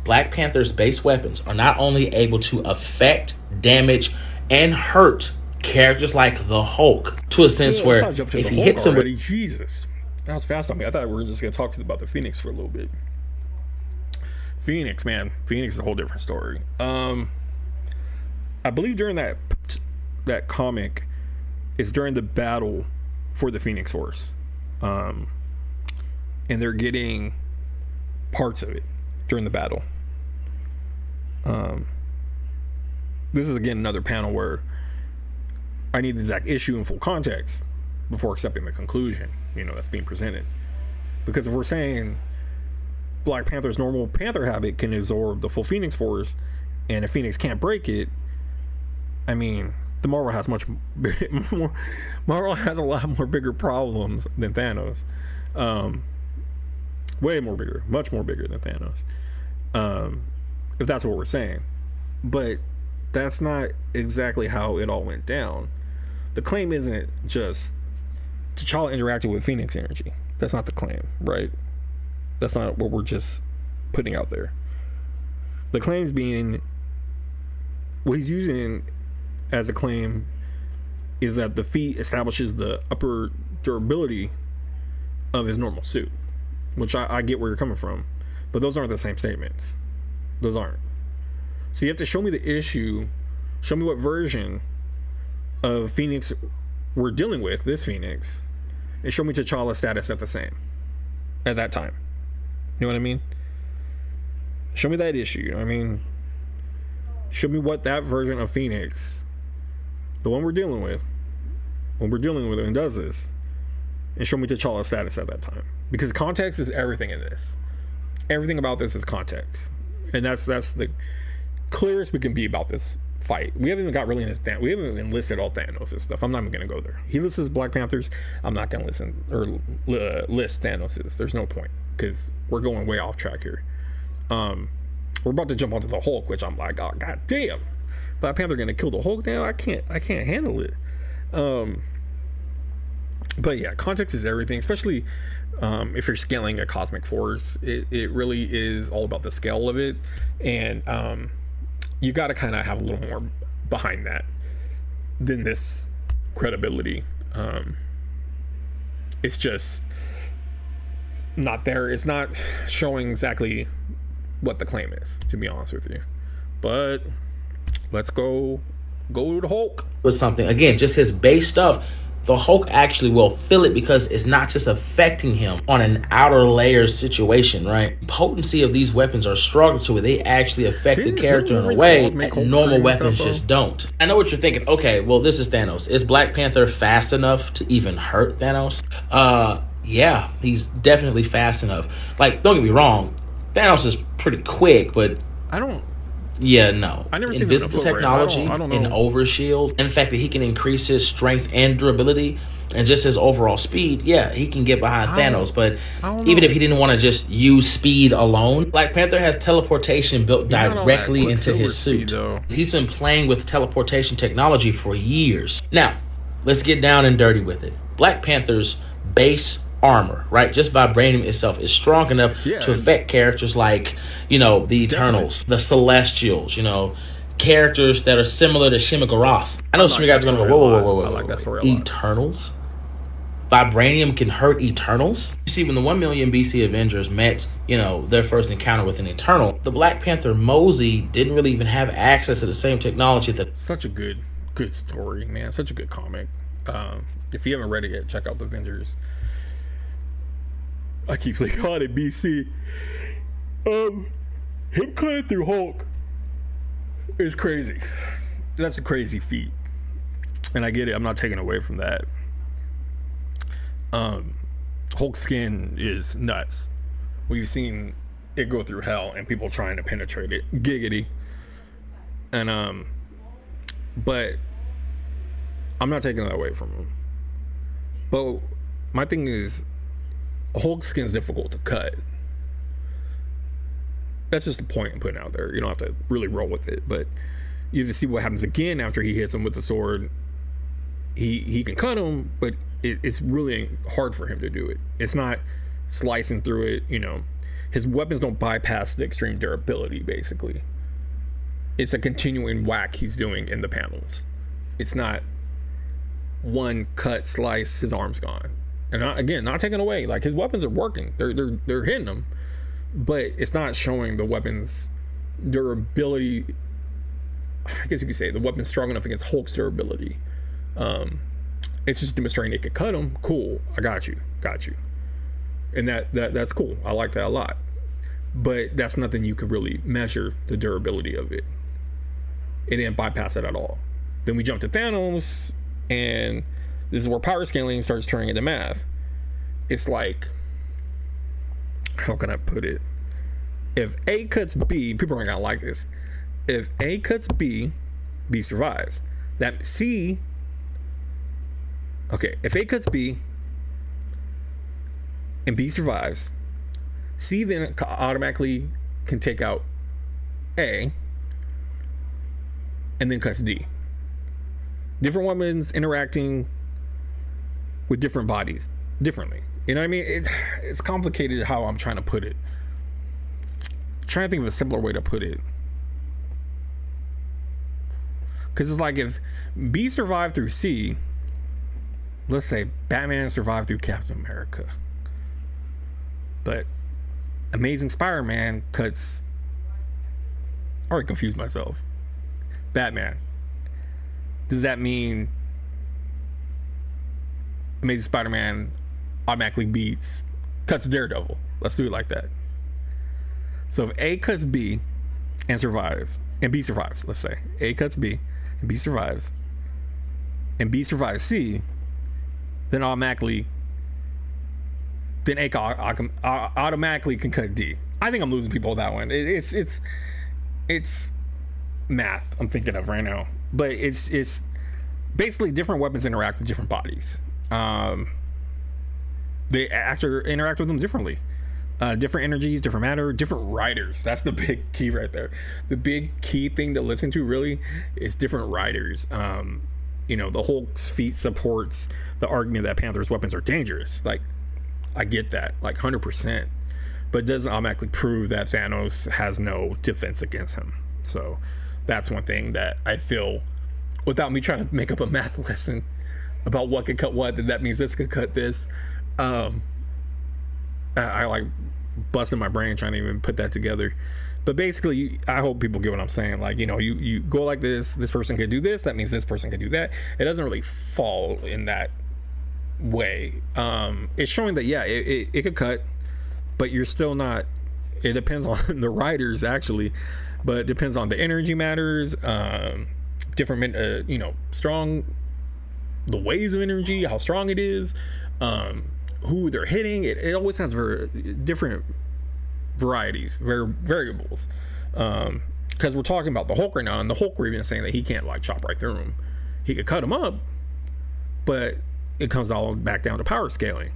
Black Panther's base weapons are not only able to affect, damage, and hurt characters like the Hulk to a sense where if he hits somebody, Jesus, that was fast on me. I thought we were just gonna talk about the Phoenix for a little bit. Phoenix, man, Phoenix is a whole different story. I believe during that comic is during the battle for the Phoenix Force, and they're getting parts of it during the battle. This is again another panel where I need the exact issue in full context before accepting the conclusion that's being presented, because if we're saying Black Panther's normal Panther habit can absorb the full Phoenix Force and if Phoenix can't break it, I mean, the Marvel has Marvel has a lot more bigger problems than Thanos. Way more bigger, much more bigger than Thanos. If that's what we're saying. But that's not exactly how it all went down. The claim isn't just T'Challa interacted with Phoenix energy. That's not the claim, right? That's not what we're just putting out there. The claims being, what he's using as a claim is that the feat establishes the upper durability of his normal suit, which I get where you're coming from, but those aren't the same statements. Those aren't. So you have to show me the issue, show me what version of Phoenix we're dealing with, this Phoenix, and show me T'Challa's status at the same at that time. You know what I mean? Show me that issue. You know what I mean? Show me what that version of Phoenix, the one we're dealing with, when we're dealing with it and does this, and show me T'Challa's status at that time. Because context is everything in this. Everything about this is context. And that's the clearest we can be about this fight. We haven't even got really into we haven't even listed all Thanos' stuff. I'm not even going to go there. He lists Black Panthers. I'm not going to list Thanos'. There's no point, because we're going way off track here. We're about to jump onto the Hulk, which I'm like, oh, god damn, Black Panther going to kill the Hulk now? I can't handle it. But yeah, context is everything, especially if you're scaling a cosmic force. It really is all about the scale of it, and you got to kind of have a little more behind that than this credibility. It's just not there. It's not showing exactly what the claim is, to be honest with you. But let's go to the Hulk. With something, again, just his base stuff, the Hulk actually will feel it because it's not just affecting him on an outer layer situation, right? Potency of these weapons are stronger to where they actually affect the character in a way that normal weapons just don't. I know what you're thinking. Okay, well, this is Thanos. Is Black Panther fast enough to even hurt Thanos? Yeah, he's definitely fast enough. Like, don't get me wrong, Thanos is pretty quick, but yeah, no. I never seen invisible technology, I don't know. an overshield, and the fact that he can increase his strength and durability and just his overall speed, yeah, he can get behind Thanos. But even if he didn't want to just use speed alone, Black Panther has teleportation built directly into his suit. He's been playing with teleportation technology for years. Now, let's get down and dirty with it. Black Panther's base armor, right? Just vibranium itself is strong enough to affect characters like, the Eternals, the Celestials, characters that are similar to Shimmy-Garoth. I know some guys are going to go, whoa. I like that story a lot. Eternals? Vibranium can hurt Eternals? You see, when the 1 million BC Avengers met, their first encounter with an Eternal, the Black Panther Mosey didn't really even have access to the same technology that... Such a good story, man. Such a good comic. If you haven't read it yet, check out the Avengers. I keep saying, God, in BC. Him cutting through Hulk is crazy. That's a crazy feat. And I get it. I'm not taking away from that. Hulk's skin is nuts. We've seen it go through hell and people trying to penetrate it. Giggity. And, but I'm not taking that away from him. But my thing is, Hulk's skin's difficult to cut. That's just the point I'm putting out there. You don't have to really roll with it, but you have to see what happens again after he hits him with the sword. He can cut him, but it's really hard for him to do it. It's not slicing through it. His weapons don't bypass the extreme durability. Basically, it's a continuing whack he's doing in the panels. It's not one cut, slice, his arm's gone. And again, not taken away. Like, his weapons are working. They're hitting them, but it's not showing the weapons durability. I guess you could say the weapon's strong enough against Hulk's durability. It's just demonstrating it could cut him. Cool, I got you, and that's cool. I like that a lot. But that's nothing you could really measure the durability of it. It didn't bypass it at all. Then we jump to Thanos, and this is where power scaling starts turning into math. It's like, how can I put it? If A cuts B, people aren't gonna like this. If A cuts B, B survives. That C, okay, if A cuts B and B survives, C then automatically can take out A and then cuts D. Different weapons interacting with different bodies differently. You know what I mean? It's complicated how I'm trying to put it. I'm trying to think of a simpler way to put it. Because it's like, if B survived through C, let's say Batman survived through Captain America, but Amazing Spider-Man cuts... I already confused myself. Batman. Does that mean Amazing Spider-Man automatically cuts Daredevil? Let's do it like that. So if A cuts B and survives, and B survives, let's say A cuts B and B survives, and B survives C, then automatically, then A automatically can cut D. I think I'm losing people with that one. It's math I'm thinking of right now, but it's basically different weapons interact with different bodies. They interact with them differently. Different energies, different matter, different writers. That's the big key right there. The big key thing to listen to really is different writers. The Hulk's feat supports the argument that Panther's weapons are dangerous. Like, I get that, like 100%, but it doesn't automatically prove that Thanos has no defense against him. So that's one thing that I feel, without me trying to make up a math lesson about what could cut what, that means this could cut this. I like busting my brain trying to even put that together. But basically, I hope people get what I'm saying. Like, you go like this person could do this, that means this person could do that. It doesn't really fall in that way. It's showing that, yeah, it could cut, but you're still not, it depends on the writers, actually, but it depends on the energy matters, different, strong, the waves of energy, how strong it is, who they're hitting. It always has different varieties, variables, because we're talking about the Hulk right now, and the Hulk we're even saying that he can't like chop right through him. He could cut him up, but it comes all back down to power scaling.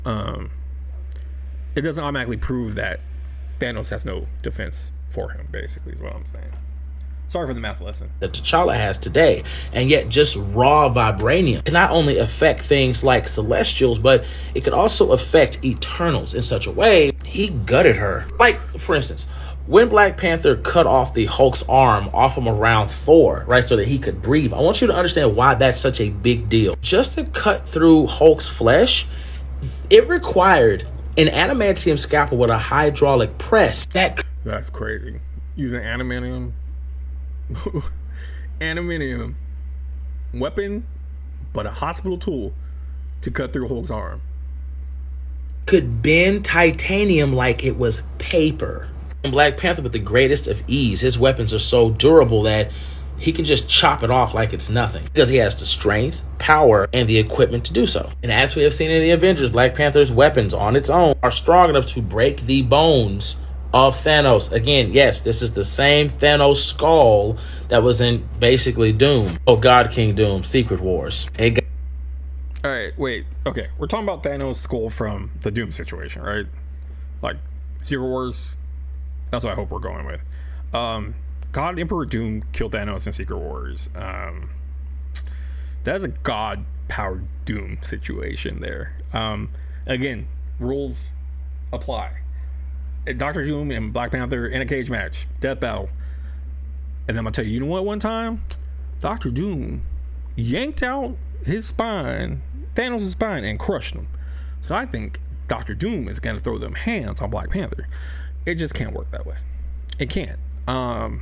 It doesn't automatically prove that Thanos has no defense for him, basically, is what I'm saying. Sorry for the math lesson. That T'Challa has today, and yet just raw vibranium can not only affect things like Celestials, but it could also affect Eternals in such a way. He gutted her. Like, for instance, when Black Panther cut off the Hulk's arm off him around Thor, right, so that he could breathe, I want you to understand why that's such a big deal. Just to cut through Hulk's flesh, it required an adamantium scalpel with a hydraulic press. That's crazy. Using adamantium weapon, but a hospital tool to cut through Hulk's arm. Could bend titanium like it was paper. And Black Panther, with the greatest of ease, his weapons are so durable that he can just chop it off like it's nothing, because he has the strength, power, and the equipment to do so. And as we have seen in the Avengers, Black Panther's weapons on its own are strong enough to break the bones of Thanos. Again, yes, this is the same Thanos skull that was in basically Doom. Oh, God King Doom, Secret Wars. All right, wait. Okay, we're talking about Thanos' skull from the Doom situation, right? Like Secret Wars. That's what I hope we're going with. God Emperor Doom killed Thanos in Secret Wars. That's a God-powered Doom situation there. Again, rules apply. Dr. Doom and Black Panther in a cage match, death battle. And then I'm gonna tell you, you know what? One time, Dr. Doom yanked out his spine, Thanos' spine, and crushed him. So I think Dr. Doom is gonna throw them hands on Black Panther. It just can't work that way. It can't. Oh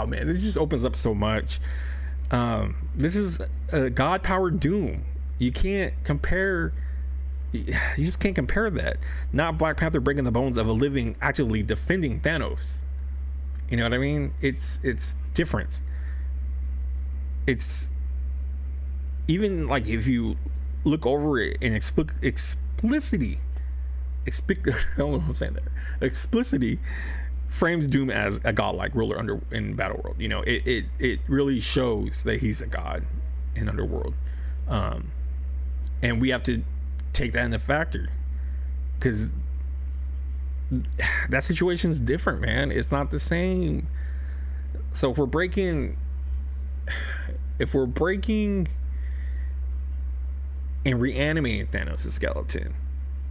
man, this just opens up so much. This is a God-powered Doom. You can't compare. You just can't compare that. Not Black Panther breaking the bones of a living, actively defending Thanos. You know what I mean? It's different. It's even like if you look over it in explicitly, I don't know what I'm saying there. Explicitly frames Doom as a godlike ruler in Battleworld. You know, it really shows that he's a god in Underworld. And we have to take that into factor, because that situation's different, man. It's not the same. So if we're breaking and reanimating Thanos' skeleton,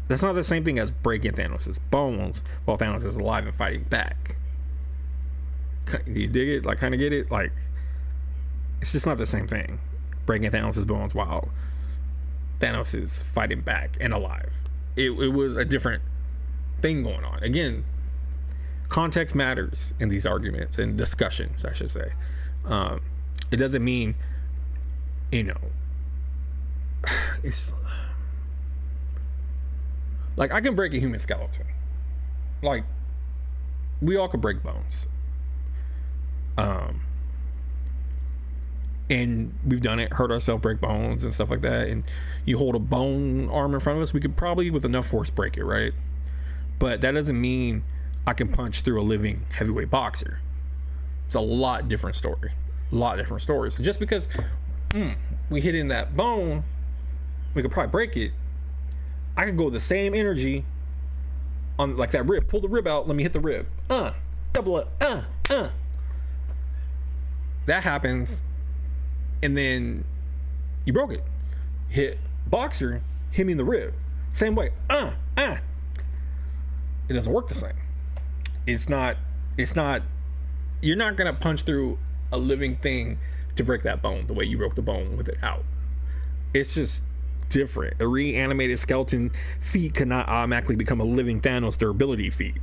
that's not the same thing as breaking Thanos' bones while Thanos is alive and fighting back. Do you dig it? Like, kind of get it? Like, it's just not the same thing. Breaking Thanos' bones while Thanos is fighting back and alive. It was a different thing going on. Again, context matters in these arguments and discussions, I should say. It doesn't mean, it's like I can break a human skeleton. Like, we all could break bones. And we've done it, hurt ourselves, break bones and stuff like that. And you hold a bone arm in front of us, we could probably, with enough force, break it, right? But that doesn't mean I can punch through a living heavyweight boxer. It's a lot different story. A lot different stories. So just because we hit in that bone, we could probably break it. I could go with the same energy on like that rib. Pull the rib out. Let me hit the rib. Double up. That happens. And then you broke it. Hit boxer, hit me in the rib. Same way. It doesn't work the same. It's not, you're not gonna punch through a living thing to break that bone the way you broke the bone with it out. It's just different. A reanimated skeleton feat cannot automatically become a living Thanos durability feat.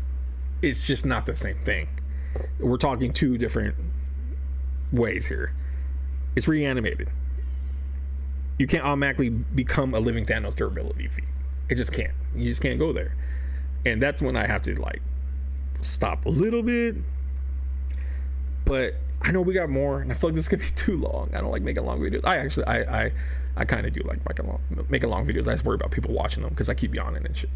It's just not the same thing. We're talking two different ways here. It's reanimated. You can't automatically become a living Thanos durability feat. It just can't. You just can't go there. And that's when I have to like stop a little bit. But I know we got more, and I feel like this is gonna be too long. I don't like making long videos. I kind of do like making long videos. I just worry about people watching them because I keep yawning and shit.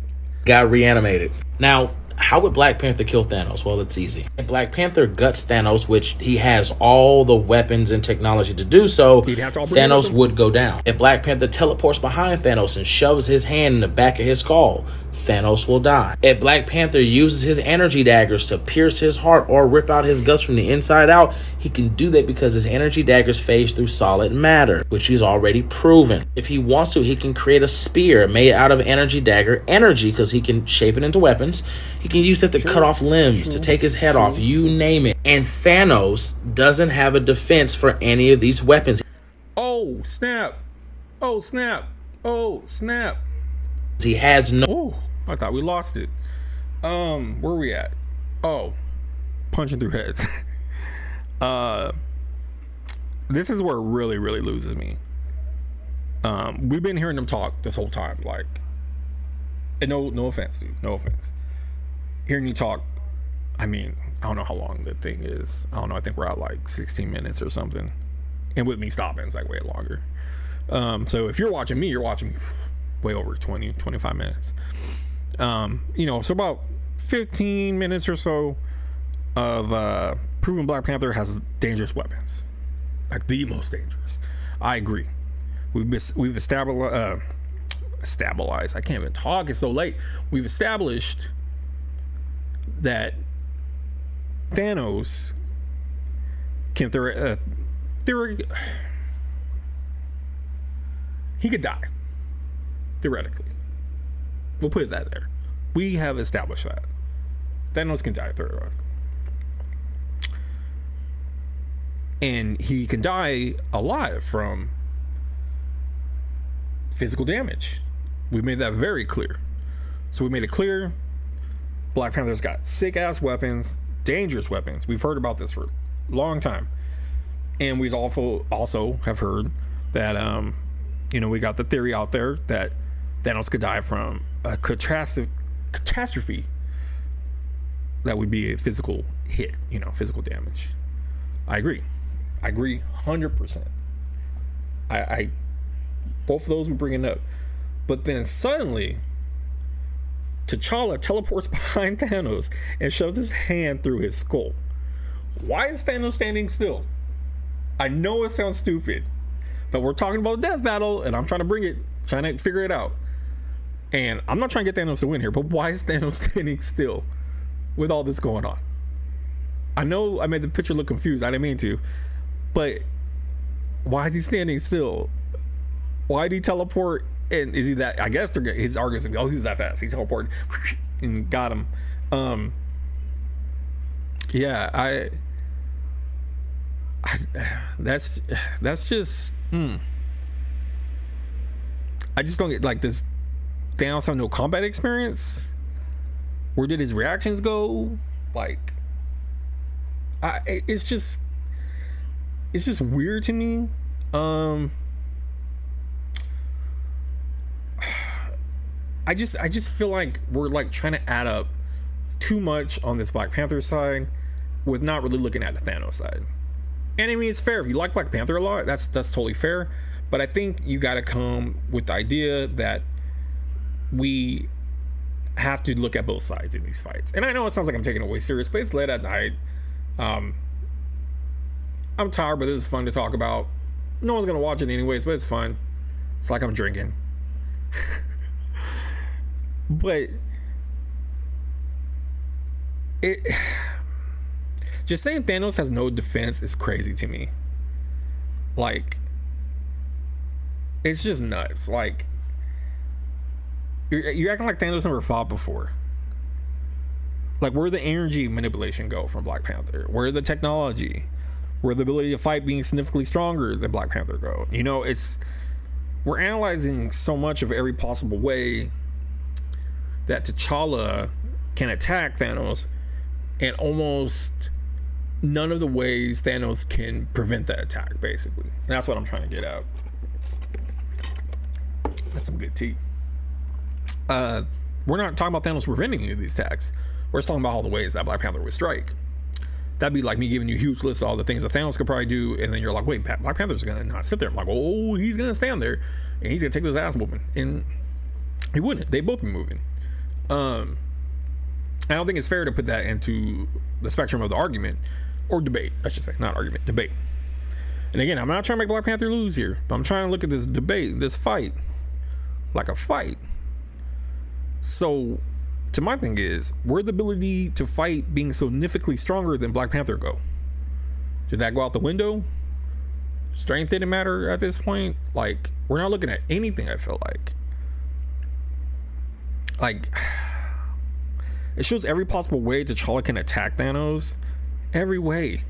Got reanimated. Now, how would Black Panther kill Thanos? Well, it's easy. Black Panther guts Thanos, which he has all the weapons and technology to do so. Thanos would go down. If Black Panther teleports behind Thanos and shoves his hand in the back of his skull, Thanos will die. If Black Panther uses his energy daggers to pierce his heart or rip out his guts from the inside out, he can do that because his energy daggers phase through solid matter, which he's already proven. If he wants to, he can create a spear made out of energy dagger energy, because he can shape it into weapons. He can use it to cut off limbs, to take his head off, you name it. And Thanos doesn't have a defense for any of these weapons. Oh, snap. Oh, snap. Oh, snap. He has no... Oh, I thought we lost it. Where are we at? Oh, punching through heads. This is where it really, really loses me. We've been hearing them talk this whole time, like, and no offense, dude, no offense. Hearing you talk, I mean, I don't know how long the thing is. I don't know. I think we're at like 16 minutes or something. And with me stopping, it's like way longer. So if you're watching me way over 20, 25 minutes. So about 15 minutes or so of proving Black Panther has dangerous weapons, like the most dangerous. I agree. We've established. I can't even talk. It's so late. We've established that Thanos can he could die theoretically. We'll put that there. We have established that Thanos can die theoretically, and he can die alive from physical damage. We made that very clear. So we made it clear Black Panther's got sick ass weapons, dangerous weapons. We've heard about this for a long time. And we've also have heard that we got the theory out there that Thanos could die from a catastrophe that would be a physical hit, physical damage. I agree 100%. I both of those we bring it up. But then suddenly T'Challa teleports behind Thanos and shoves his hand through his skull. Why is Thanos standing still? I know it sounds stupid, but we're talking about a death battle, and I'm trying to figure it out. And I'm not trying to get Thanos to win here, but why is Thanos standing still with all this going on? I know I made the picture look confused. I didn't mean to, but why is he standing still? Why did he teleport? And is he that? I guess his argument's gonna be, oh, he was that fast. He teleported and got him. Yeah, that's just. I just don't get, like, this. Thanos have no combat experience. Where did his reactions go? Like, it's just weird to me. I just feel like we're like trying to add up too much on this Black Panther side with not really looking at the Thanos side. And I mean, it's fair if you like Black Panther a lot, that's totally fair. But I think you got to come with the idea that we have to look at both sides in these fights. And I know it sounds like I'm taking it way serious, but it's late at night. I'm tired, but this is fun to talk about. No one's gonna watch it anyways, but it's fun. It's like I'm drinking. But just saying Thanos has no defense is crazy to me. Like, it's just nuts. Like, you're acting like Thanos never fought before. Like, where'd the energy manipulation go from Black Panther? Where'd the technology? Where'd the ability to fight being significantly stronger than Black Panther go? we're analyzing so much of every possible way that T'Challa can attack Thanos, and almost none of the ways Thanos can prevent that attack, basically. And that's what I'm trying to get at. That's some good tea. We're not talking about Thanos preventing any of these attacks. We're just talking about all the ways that Black Panther would strike. That'd be like me giving you a huge list of all the things that Thanos could probably do, and then you're like, wait, Black Panther's gonna not sit there. I'm like, oh, he's gonna stand there, and he's gonna take this ass whooping. And he wouldn't. They both be moving. I don't think it's fair to put that into the spectrum of the argument, or debate, I should say. Not argument, debate. And again, I'm not trying to make Black Panther lose here, but I'm trying to look at this debate, this fight, like a fight. So, to my thing is, where'd the ability to fight being significantly stronger than Black Panther go? Did that go out the window? Strength didn't matter at this point? Like, we're not looking at anything, I feel like. Like, it shows every possible way T'Challa can attack Thanos. Every way.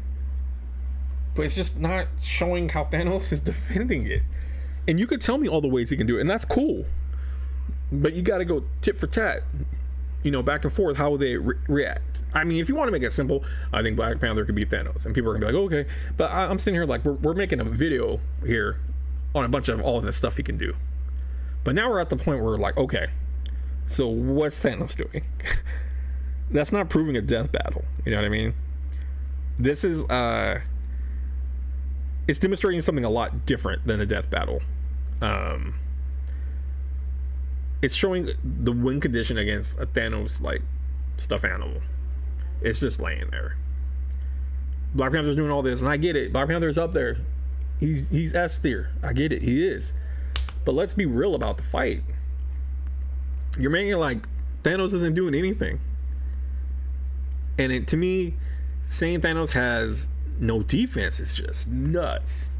But it's just not showing how Thanos is defending it. And you could tell me all the ways he can do it, and that's cool. But you gotta go tit for tat. You know, back and forth, how they react. I mean, if you want to make it simple, I think Black Panther could beat Thanos. And people are going to be like, okay. But I'm sitting here like, we're making a video here on a bunch of all of this stuff he can do. But now we're at the point where we're like, okay, so what's Thanos doing? That's not proving a death battle. You know what I mean? This is, it's demonstrating something a lot different than a death battle. It's showing the win condition against a Thanos like stuffed animal. It's just laying there. Black Panther's doing all this, and I get it. Black Panther's up there. He's S tier. I get it. He is. But let's be real about the fight. You're making it like Thanos isn't doing anything. And to me, saying Thanos has no defense is just nuts.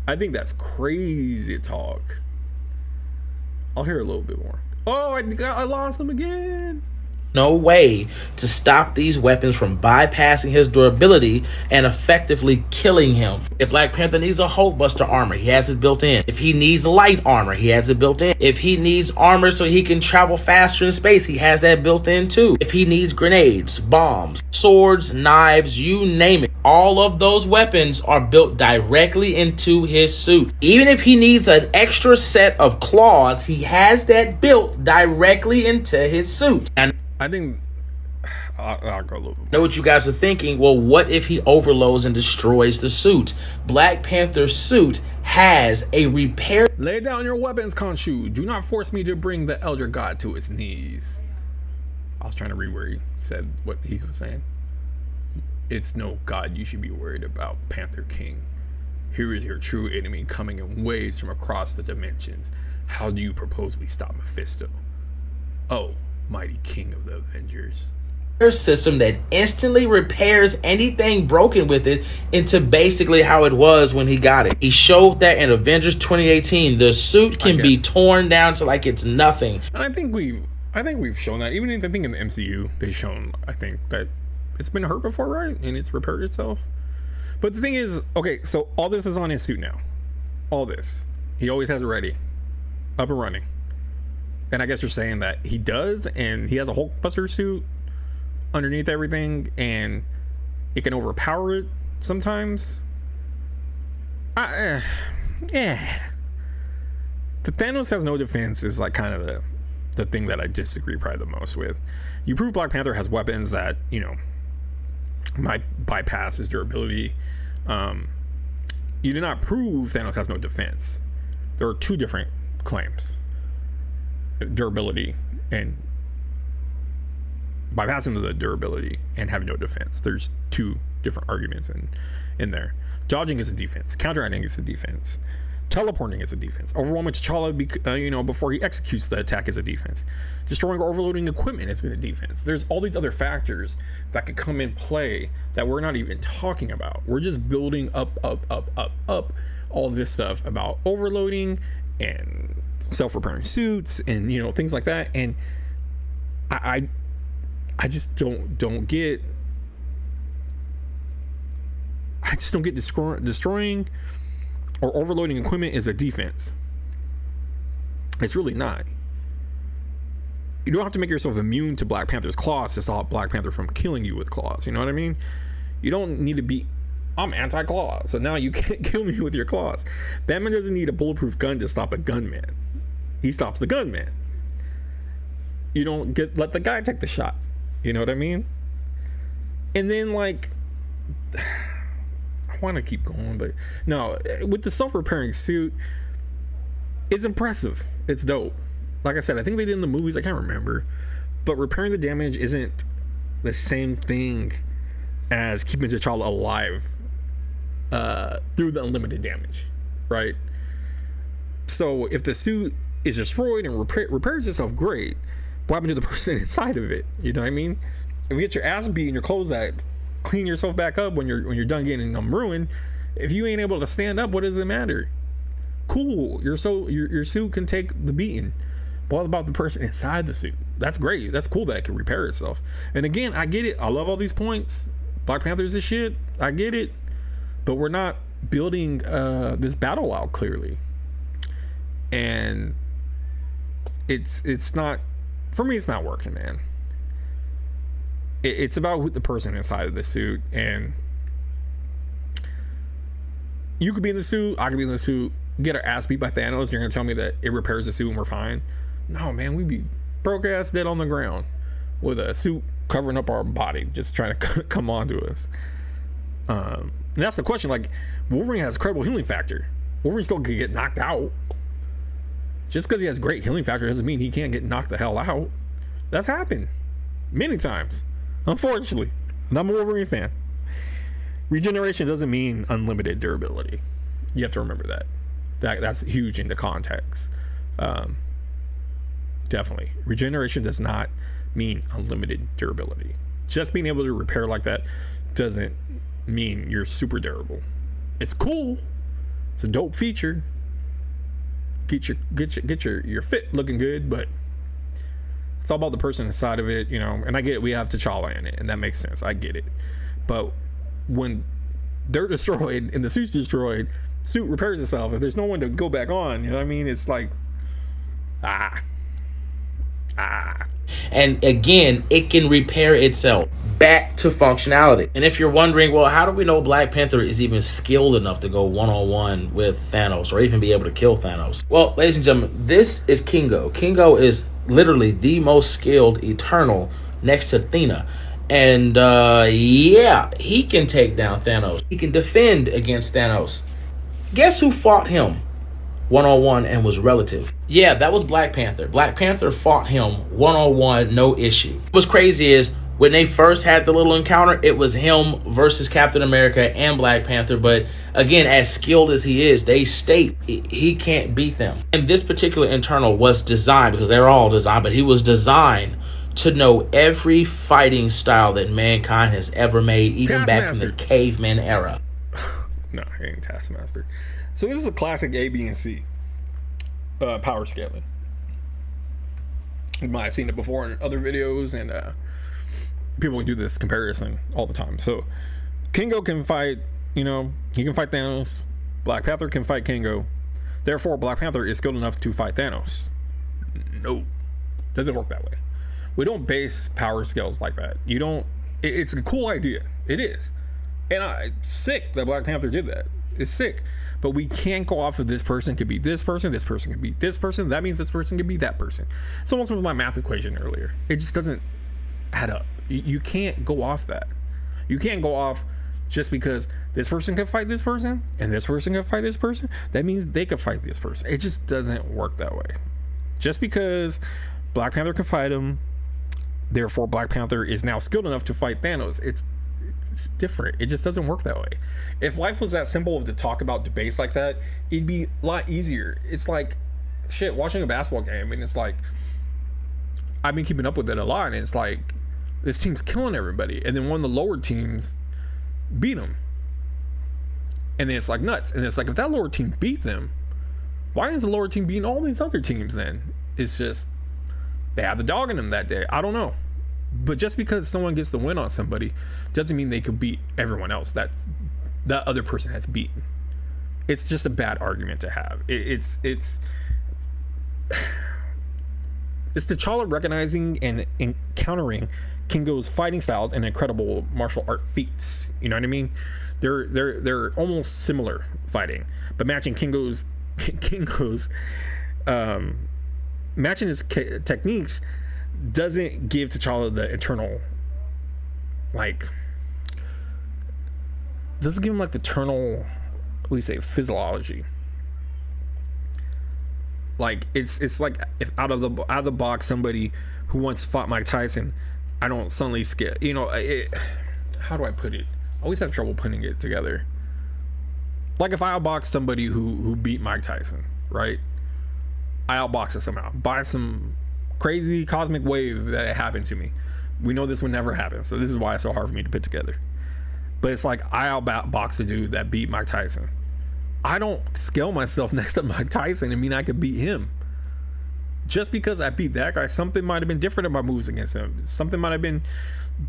I think that's crazy talk. I'll hear a little bit more. Oh, I lost him again. No way to stop these weapons from bypassing his durability and effectively killing him. If Black Panther needs a Hulkbuster armor, he has it built in. If he needs light armor, he has it built in. If he needs armor so he can travel faster in space, he has that built in too. If he needs grenades, bombs, swords, knives, you name it, all of those weapons are built directly into his suit. Even if he needs an extra set of claws, he has that built directly into his suit. And I think I'll go a little bit more. Know what you guys are thinking? Well, what if he overloads and destroys the suit? Black Panther's suit has a repair. Lay down your weapons, Khonshu. Do not force me to bring the Elder God to his knees. I was trying to read where he said what he was saying. It's no God you should be worried about, Panther King. Here is your true enemy coming in waves from across the dimensions. How do you propose we stop Mephisto? Oh, mighty king of the Avengers. System that instantly repairs anything broken with it into basically how it was when he got it. He showed that in Avengers 2018. The suit can be torn down to like it's nothing. And I think we've shown that. Even in the thing in the MCU, they've shown, I think, that it's been hurt before, right? And it's repaired itself. But the thing is, okay, so all this is on his suit now. All this. He always has it ready. Up and running. And I guess you're saying that he does, and he has a Hulkbuster suit underneath everything, and it can overpower it sometimes. Yeah. The Thanos has no defense is like kind of the thing that I disagree probably the most with. You prove Black Panther has weapons that, you know, might bypass his durability. You did not prove Thanos has no defense. There are two different claims. Durability and bypassing the durability and having no defense. There's two different arguments in there. Dodging is a defense. Counteracting is a defense. Teleporting is a defense. Overwhelming T'Challa, before he executes the attack is a defense. Destroying or overloading equipment is a defense. There's all these other factors that could come in play that we're not even talking about. We're just building up all this stuff about overloading and self-repairing suits and, you know, things like that. And I just don't get destroying or overloading equipment is a defense. It's really not. You don't have to make yourself immune to Black Panther's claws to stop Black Panther from killing you with claws. You know what I mean? You don't need to be, I'm anti-claw, so now you can't kill me with your claws. Batman doesn't need a bulletproof gun to stop a gunman. He stops the gunman. You don't let the guy take the shot. You know what I mean? And then, like, I want to keep going, but no, with the self-repairing suit, it's impressive. It's dope. Like I said, I think they did in the movies, I can't remember, but repairing the damage isn't the same thing as keeping T'Challa alive through the unlimited damage, right? So if the suit is destroyed and repairs itself, great. What happened to the person inside of it? You know what I mean? If you get your ass beat and your clothes that clean yourself back up when you're done getting them ruined, if you ain't able to stand up, what does it matter? Cool, your suit can take the beating. What about the person inside the suit? That's great. That's cool that it can repair itself. And again, I get it. I love all these points. Black Panther's this shit. I get it. But we're not building this battle out clearly. And it's not, for me, it's not working, man. It's about the person inside of the suit. And you could be in the suit. I could be in the suit. Get our ass beat by Thanos. And you're going to tell me that it repairs the suit and we're fine. No, man, we'd be broke ass dead on the ground with a suit covering up our body, just trying to come on to us. And that's the question. Like, Wolverine has credible healing factor. Wolverine still can get knocked out. Just because he has great healing factor doesn't mean he can't get knocked the hell out. That's happened many times, unfortunately. And I'm a Wolverine fan. Regeneration doesn't mean unlimited durability. You have to remember that. That's huge in the context. Definitely. Regeneration does not mean unlimited durability. Just being able to repair like that doesn't mean you're super durable. It's cool. It's a dope feature. Get your fit looking good, but it's all about the person inside of it, you know. And I get it, we have T'Challa in it, and that makes sense. I get it. But when they're destroyed and the suit's destroyed, suit repairs itself. If there's no one to go back on, you know what I mean? It's like, And again, it can repair itself back to functionality. And if you're wondering, well, how do we know Black Panther is even skilled enough to go one-on-one with Thanos or even be able to kill Thanos? Well, ladies and gentlemen, this is Kingo. Kingo is literally the most skilled Eternal next to Athena. And yeah, he can take down Thanos. He can defend against Thanos. Guess who fought him one-on-one and was relative? Yeah, that was Black Panther. Black Panther fought him one-on-one, no issue. What's crazy is when they first had the little encounter, it was him versus Captain America and Black Panther. But again, as skilled as he is, they state he can't beat them. And this particular Eternal was designed, because they're all designed, but he was designed to know every fighting style that mankind has ever made, even back in the caveman era. No, he ain't Taskmaster. So this is a classic A, B, and C power scaling. You might have seen it before in other videos, and people do this comparison all the time. So Kingo can fight, you know, he can fight Thanos. Black Panther can fight Kingo. Therefore, Black Panther is skilled enough to fight Thanos. No, doesn't work that way. We don't base power scales like that. You don't. It's a cool idea. It is. And sick that Black Panther did that. It's sick. But we can't go off of this person could be this person could be this person. That means this person could be that person. It's almost with my math equation earlier. It just doesn't add up. You can't go off that. You can't go off just because this person can fight this person and this person can fight this person. That means they could fight this person. It just doesn't work that way. Just because Black Panther can fight him, therefore Black Panther is now skilled enough to fight Thanos. It's different. It just doesn't work that way. If life was that simple to talk about debates like that, it'd be a lot easier. It's like shit watching a basketball game, and it's like I've been keeping up with it a lot, and it's like this team's killing everybody, and then one of the lower teams beat them, and then it's like nuts. And it's like, if that lower team beat them, why is the lower team beating all these other teams then? It's just they had the dog in them that day. I don't know. But just because someone gets the win on somebody doesn't mean they could beat everyone else that other person has beaten. It's just a bad argument to have. It's it's T'Challa recognizing and encountering Kingo's fighting styles and incredible martial art feats. You know what I mean? They're almost similar fighting, but matching Kingo's matching his techniques doesn't give T'Challa the internal, like, doesn't give him like the eternal, what do you say, physiology. Like it's like if out of the box, somebody who once fought Mike Tyson, I don't suddenly skip. You know, how do I put it? I always have trouble putting it together. Like if I outbox somebody who beat Mike Tyson, right? I outbox it somehow by some crazy cosmic wave that it happened to me. We know this would never happen, so this is why it's so hard for me to put together. But it's like I outbox a dude that beat Mike Tyson. I don't scale myself next to Mike Tyson and mean I could beat him. Just because I beat that guy, something might have been different in my moves against him. Something might have been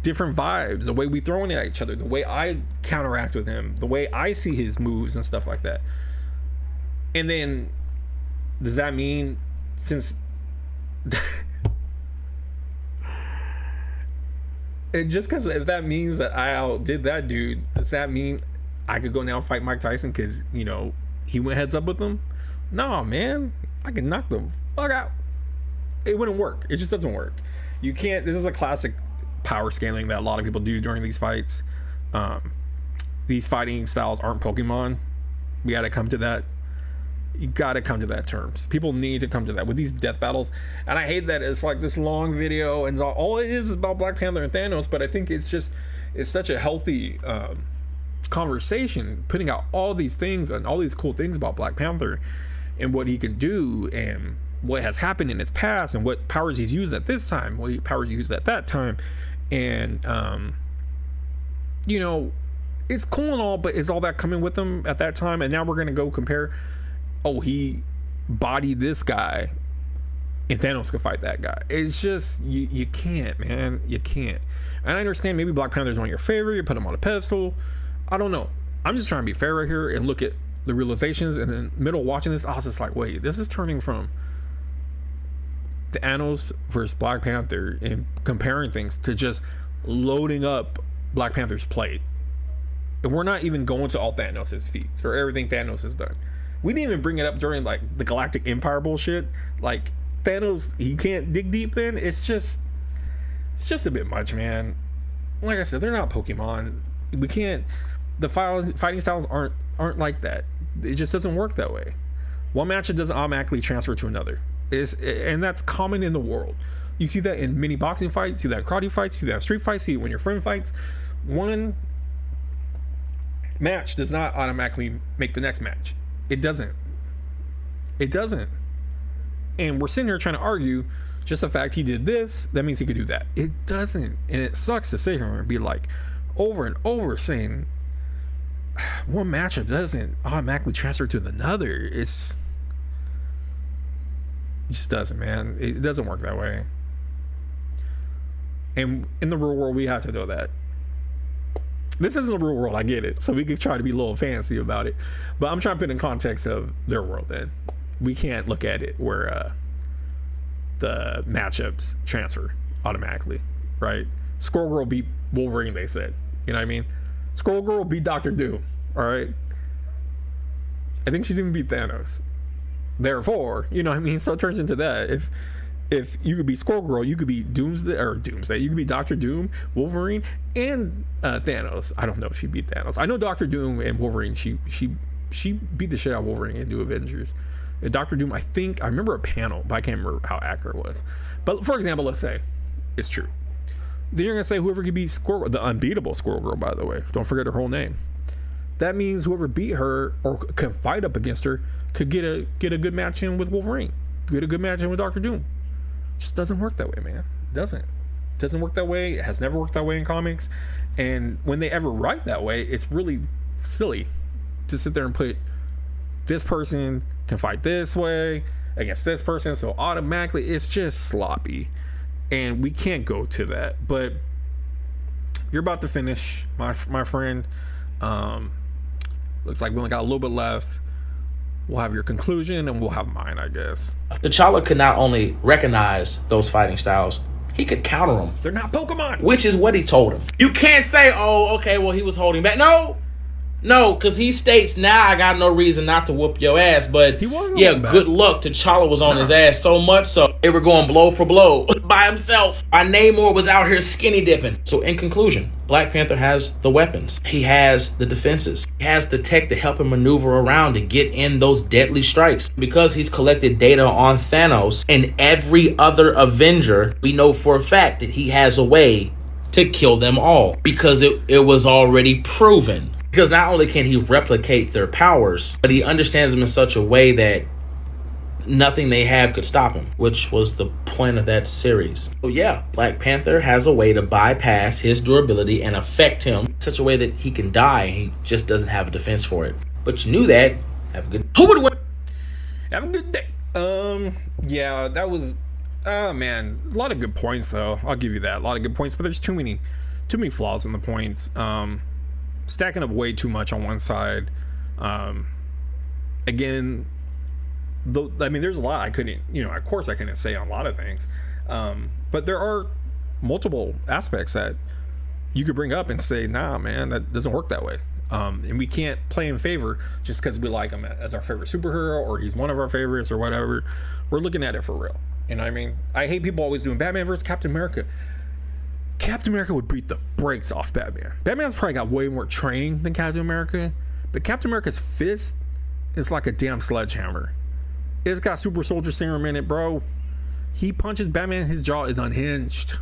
different vibes, the way we throwing it at each other, the way I counteract with him, the way I see his moves and stuff like that. And then, does that mean since and just because if that means that I outdid that dude, does that mean I could go now and fight Mike Tyson because, you know, he went heads up with him? Nah, man, I can knock the fuck out. It wouldn't work. It just doesn't work. You can't. This is a classic power scaling that a lot of people do during these fights. These fighting styles aren't Pokemon. We got to come to that. You got to come to that terms. People need to come to that with these death battles. And I hate that it's like this long video and all it is about Black Panther and Thanos. But I think it's such a healthy conversation, putting out all these things and all these cool things about Black Panther and what he can do and what has happened in his past and what powers he's used at this time, what powers he used at that time. And you know, it's cool and all, but is all that coming with him at that time? And now we're gonna go compare, oh, he bodied this guy and Thanos could fight that guy. It's just, you can't, man. You can't. And I understand maybe Black Panther's one of your favorite, you put him on a pedestal. I don't know. I'm just trying to be fair right here and look at the realizations. And then middle watching this, I was just like, wait, this is turning from Thanos versus Black Panther and comparing things to just loading up Black Panther's plate. And we're not even going to all Thanos' feats or everything Thanos has done. We didn't even bring it up during like the Galactic Empire bullshit. Like Thanos, he can't dig deep then. It's just a bit much, man. Like I said, they're not Pokemon. We can't, the fighting styles aren't like that. It just doesn't work that way. One match, it doesn't automatically transfer to another. And that's common in the world. You see that in mini boxing fights, see that in karate fights, see that in street fights, see it when your friend fights. One match does not automatically make the next match. It doesn't. And we're sitting here trying to argue just the fact he did this, that means he could do that. It doesn't. And it sucks to sit here and be like over and over saying one matchup doesn't automatically transfer to another. It just doesn't, man. It doesn't work that way. And in the real world, we have to know that. This isn't the real world, I get it. So we could try to be a little fancy about it. But I'm trying to put it in context of their world then. We can't look at it where the matchups transfer automatically, right? Squirrel Girl beat Wolverine, they said. You know what I mean? Squirrel Girl beat Doctor Doom, all right? I think she's even beat Thanos. Therefore, you know what I mean? So it turns into that. If you could be Squirrel Girl, you could be Doomsday. You could be Doctor Doom, Wolverine, and Thanos. I don't know if she beat Thanos. I know Doctor Doom and Wolverine. She beat the shit out of Wolverine in New Avengers. And Doctor Doom, I remember a panel, but I can't remember how accurate it was. But for example, let's say it's true. Then you're gonna say whoever could beat Squirrel, the unbeatable Squirrel Girl, by the way. Don't forget her whole name. That means whoever beat her or can fight up against her could get a good match in with Wolverine, get a good match in with Doctor Doom. Just doesn't work that way, man. It doesn't work that way. It has never worked that way in comics. And when they ever write that way, it's really silly to sit there and put this person can fight this way against this person, so automatically it's just sloppy. And we can't go to that. But you're about to finish, my friend. Looks like we only got a little bit left. we'll have your conclusion and we'll have mine, I guess. T'Challa could not only recognize those fighting styles, he could counter them. They're not Pokemon! Which is what he told him. You can't say, oh, okay, well, he was holding back. No, because he states, now I got no reason not to whoop your ass. But he was good luck. T'Challa was on his ass so much so they were going blow for blow by himself. Our Namor was out here skinny dipping. So in conclusion, Black Panther has the weapons. He has the defenses. He has the tech to help him maneuver around to get in those deadly strikes. Because he's collected data on Thanos and every other Avenger, we know for a fact that he has a way to kill them all. Because it was already proven. Because not only can he replicate their powers, but he understands them in such a way that nothing they have could stop him, which was the point of that series. So yeah, Black Panther has a way to bypass his durability and affect him in such a way that he can die. He just doesn't have a defense for it. But you knew that. Have a good Have a good day. Yeah, that was man, a lot of good points though. I'll give you that. A lot of good points, but there's too many flaws in the points. Stacking up way too much on one side. Again, I mean, there's a lot I couldn't, of course I couldn't say on a lot of things. But there are multiple aspects that you could bring up and say, nah, man, that doesn't work that way. And we can't play in favor just because we like him as our favorite superhero or he's one of our favorites or whatever. We're looking at it for real. You know what I mean? I hate people always doing Batman versus Captain America. Captain America would beat the brakes off Batman. Batman's probably got way more training than Captain America, but Captain America's fist is like a damn sledgehammer. It's got super soldier serum in it, bro. He punches Batman, his jaw is unhinged.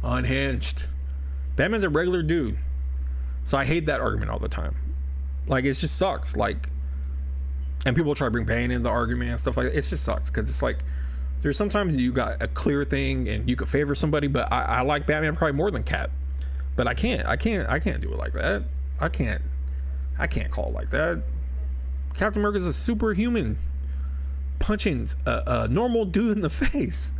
Batman's a regular dude. So I hate that argument all the time. Like, it just sucks. Like, and people try to bring Bane into the argument and stuff like that. It just sucks because it's like, there's sometimes you got a clear thing and you could favor somebody, but I like Batman probably more than Cap. But I can't do it like that. I can't call it like that. Captain America's a superhuman punching a normal dude in the face.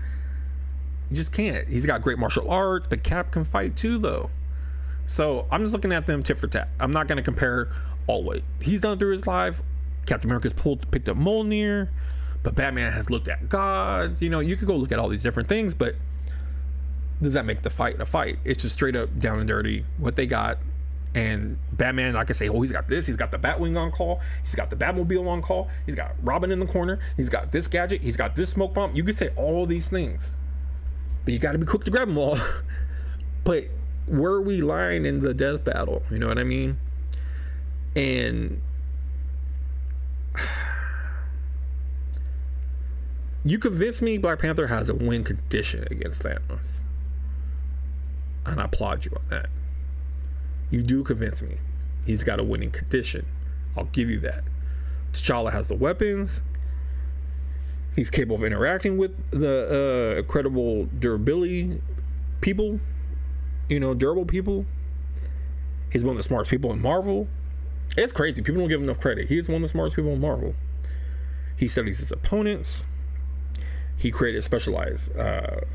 You just can't. He's got great martial arts, but Cap can fight too, though. So I'm just looking at them tit for tat. I'm not going to compare all what he's done through his life. Captain America's picked up Mjolnir. But Batman has looked at gods. You could go look at all these different things, but does that make the fight a fight? It's just straight up down and dirty what they got. And Batman, I can say, oh, he's got this. He's got the Batwing on call. He's got the Batmobile on call. He's got Robin in the corner. He's got this gadget. He's got this smoke bomb. You could say all these things, but you got to be quick to grab them all. But where are we lying in the death battle? You know what I mean? And you convince me Black Panther has a win condition against Thanos. And I applaud you on that. You do convince me he's got a winning condition. I'll give you that. T'Challa has the weapons. He's capable of interacting with the incredible durability people. Durable people. He's one of the smartest people in Marvel. It's crazy. People don't give him enough credit. He is one of the smartest people in Marvel. He studies his opponents. He created specialized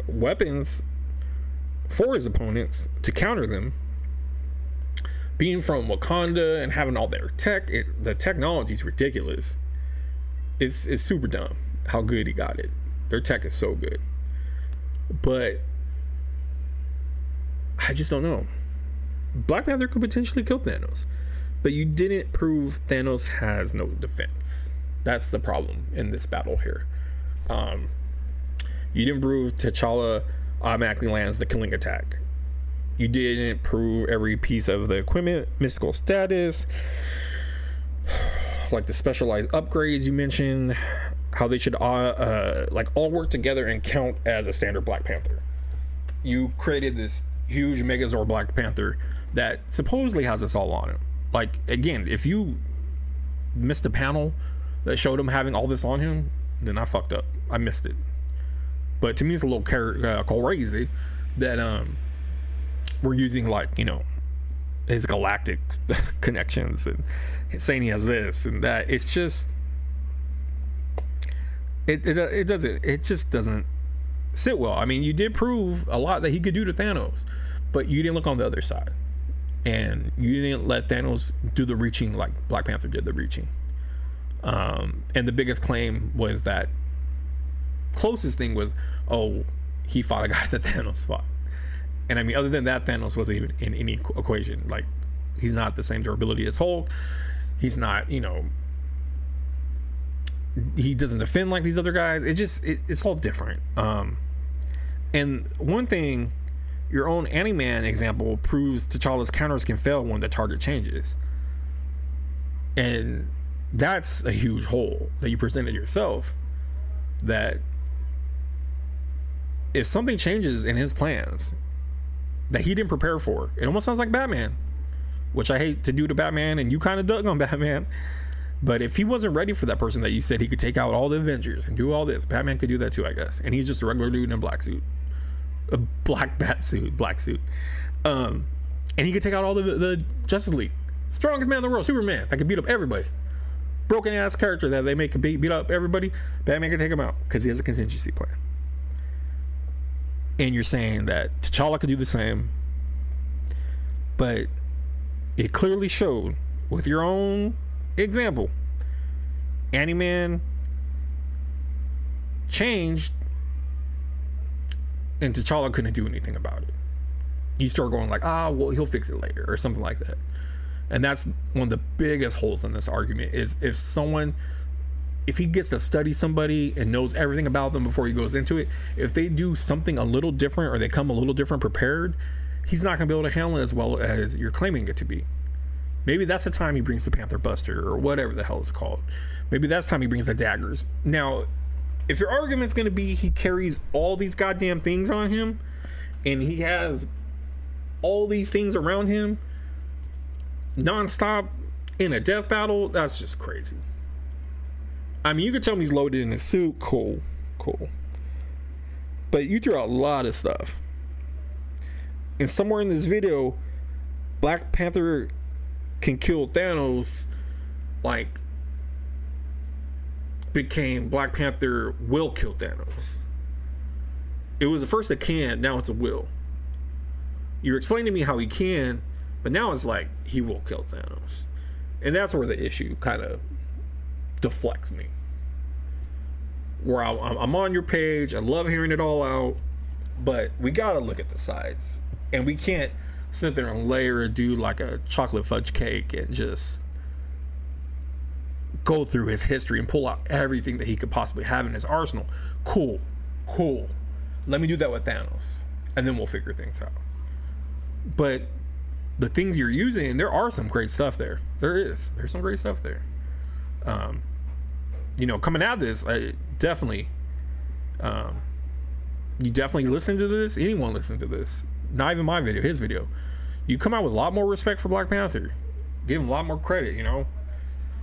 weapons for his opponents to counter them. Being from Wakanda and having all their tech, the technology is ridiculous. It's super dumb how good he got it. Their tech is so good. But I just don't know. Black Panther could potentially kill Thanos. But you didn't prove Thanos has no defense. That's the problem in this battle here. You didn't prove T'Challa automatically lands the killing attack. You didn't prove every piece of the equipment, mystical status, like the specialized upgrades you mentioned, how they should all work together and count as a standard Black Panther. You created this huge Megazord Black Panther that supposedly has us all on him. Like, again, if you missed a panel that showed him having all this on him, then I fucked up. I missed it. But to me, it's a little crazy that we're using, like, his galactic connections and saying he has this and that. It's just it just doesn't sit well. I mean, you did prove a lot that he could do to Thanos, but you didn't look on the other side, and you didn't let Thanos do the reaching like Black Panther did the reaching. And the biggest claim was that closest thing was, oh, he fought a guy that Thanos fought. And I mean, other than that, Thanos wasn't even in any equation. Like, he's not the same durability as Hulk. He's not, you know, he doesn't defend like these other guys. It's all different. And one thing, your own Ant-Man example proves T'Challa's counters can fail when the target changes. And that's a huge hole that you presented yourself. That if something changes in his plans that he didn't prepare for, it almost sounds like Batman, which I hate to do to Batman, and you kind of dug on Batman. But if he wasn't ready for that person that you said he could take out all the Avengers and do all this, Batman could do that too, I guess. And he's just a regular dude in a black suit, a black bat suit, black suit. And he could take out all the Justice League. Strongest man in the world, Superman, that could beat up everybody. Broken ass character that they make beat up everybody. Batman can take him out because he has a contingency plan. And you're saying that T'Challa could do the same, but it clearly showed with your own example, Ant-Man changed and T'Challa couldn't do anything about it. You start going like, well, he'll fix it later or something like that. And that's one of the biggest holes in this argument is if he gets to study somebody and knows everything about them before he goes into it, if they do something a little different or they come a little different prepared, he's not going to be able to handle it as well as you're claiming it to be. Maybe that's the time he brings the Panther Buster or whatever the hell it's called. Maybe that's the time he brings the daggers. Now, if your argument's going to be he carries all these goddamn things on him and he has all these things around him nonstop in a death battle, that's just crazy. I mean, you could tell me he's loaded in his suit, cool. But you threw out a lot of stuff. And somewhere in this video, Black Panther can kill Thanos, like, became Black Panther will kill Thanos. It was the first that can, now it's a will. You're explaining to me how he can, but now it's like he will kill Thanos. And that's where the issue kind of deflects me. Where I'm on your page, I love hearing it all out, but we gotta look at the sides. And we can't sit there and layer a dude like a chocolate fudge cake and just go through his history and pull out everything that he could possibly have in his arsenal. Cool. Let me do that with Thanos, and then we'll figure things out. But the things you're using, there are some great stuff there. There's some great stuff there. You know, coming out of this, I definitely, you definitely listen to this. Anyone listen to this? Not even my video, his video. You come out with a lot more respect for Black Panther. Give him a lot more credit, you know.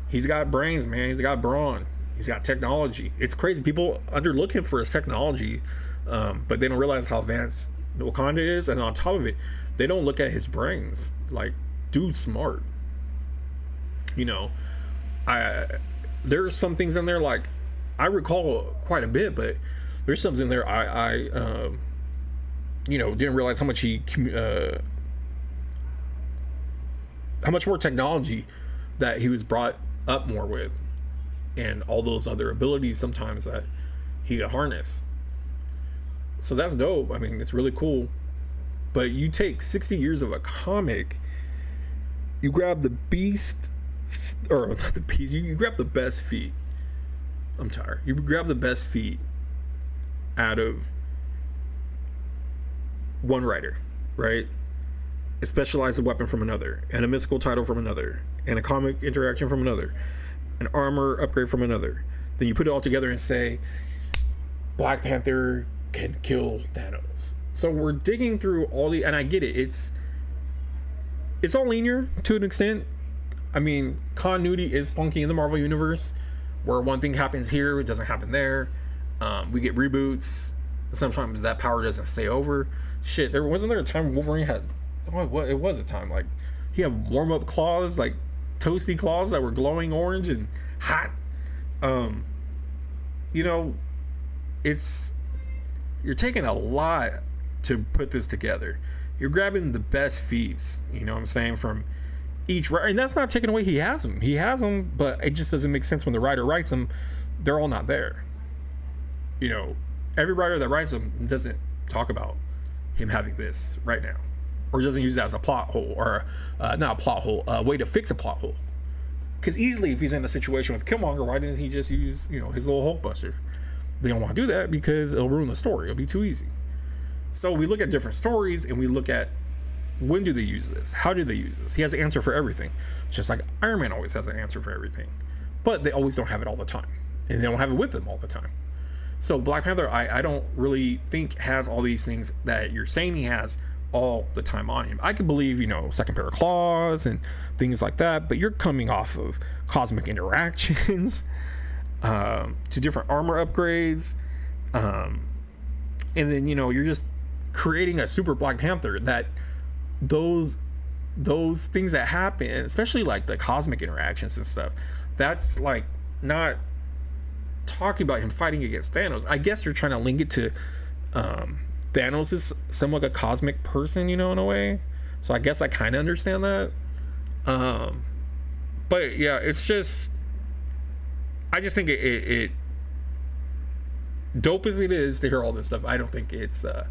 He's got brains, man. He's got brawn. He's got technology. It's crazy. People underlook him for his technology, but they don't realize how advanced Wakanda is. And on top of it, they don't look at his brains. Like, dude's smart. You know, there's some things in there, like, I recall quite a bit, but there's some in there I you know, didn't realize how much how much more technology that he was brought up more with, and all those other abilities sometimes that he could harness. So that's dope. I mean, it's really cool. But you take 60 years of a comic, you grab the beast, or not the beast, you grab the best feat. I'm tired. You grab the best feat out of one writer, right? A specialized weapon from another, and a mystical title from another, and a comic interaction from another, an armor upgrade from another. Then you put it all together and say, Black Panther can kill Thanos. So we're digging through all the, and I get it, it's all linear to an extent. I mean, continuity is funky in the Marvel universe, where one thing happens here, it doesn't happen there. We get reboots. Sometimes that power doesn't stay over. Shit, wasn't there a time Wolverine had, it was a time, like, he had warm-up claws, like toasty claws that were glowing orange and hot. You know, you're taking a lot to put this together. You're grabbing the best feats, you know what I'm saying, from each writer, and that's not taking away he has them, but it just doesn't make sense when the writer writes them. They're all not there. You know, every writer that writes them doesn't talk about him having this right now, or doesn't use that as a plot hole, or not a plot hole, a way to fix a plot hole. Because easily, if he's in a situation with Killmonger, why didn't he just use, you know, his little Hulkbuster? They don't want to do that because it'll ruin the story. It'll be too easy. So we look at different stories, and we look at, when do they use this? How do they use this? He has an answer for everything. Just like Iron Man always has an answer for everything. But they always don't have it all the time. And they don't have it with them all the time. So Black Panther, I don't really think has all these things that you're saying he has all the time on him. I could believe, you know, second pair of claws and things like that, but you're coming off of cosmic interactions, to different armor upgrades, and then, you know, you're just creating a super Black Panther that those things that happen, especially like the cosmic interactions and stuff, that's like not talking about him fighting against Thanos. I guess you're trying to link it to Thanos is somewhat a cosmic person, you know, in a way. So I guess I kind of understand that. But yeah, it's just, I just think it dope as it is to hear all this stuff, I don't think it's a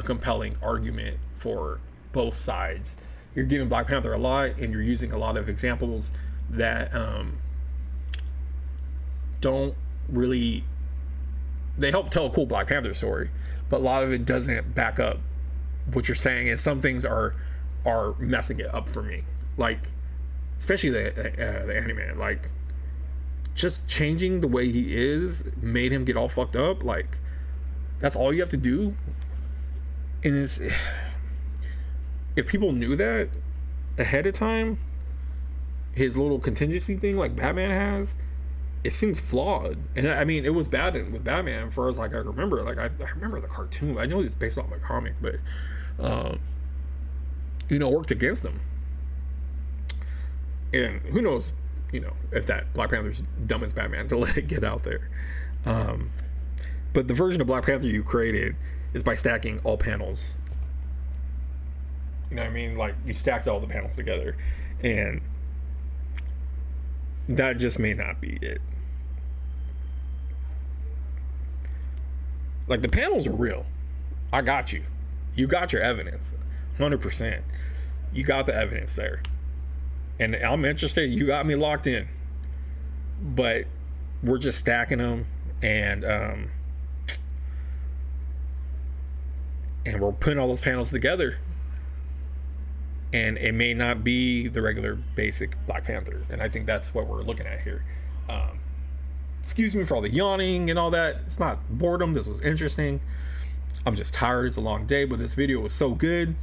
compelling argument for both sides. You're giving Black Panther a lot, and you're using a lot of examples that don't really, they help tell a cool Black Panther story, but a lot of it doesn't back up what you're saying, and some things are messing it up for me, like especially the anime. Like, just changing the way he is made him get all fucked up. Like, that's all you have to do. And it's, if people knew that ahead of time, his little contingency thing like Batman has, it seems flawed. And I mean, it was bad with Batman for as like I remember. Like, I remember the cartoon. I know it's based off a comic, but you know, worked against him. And who knows, you know, if that Black Panther's dumb as Batman to let it get out there. But the version of Black Panther you created is by stacking all panels. You know what I mean? Like, you stacked all the panels together, and that just may not be it. Like, the panels are real. I got you. You got your evidence. 100%. You got the evidence there. And I'm interested. You got me locked in. But we're just stacking them, and we're putting all those panels together. And it may not be the regular basic Black Panther. And I think that's what we're looking at here. Excuse me for all the yawning and all that. It's not boredom. This was interesting. I'm just tired. It's a long day, but this video was so good.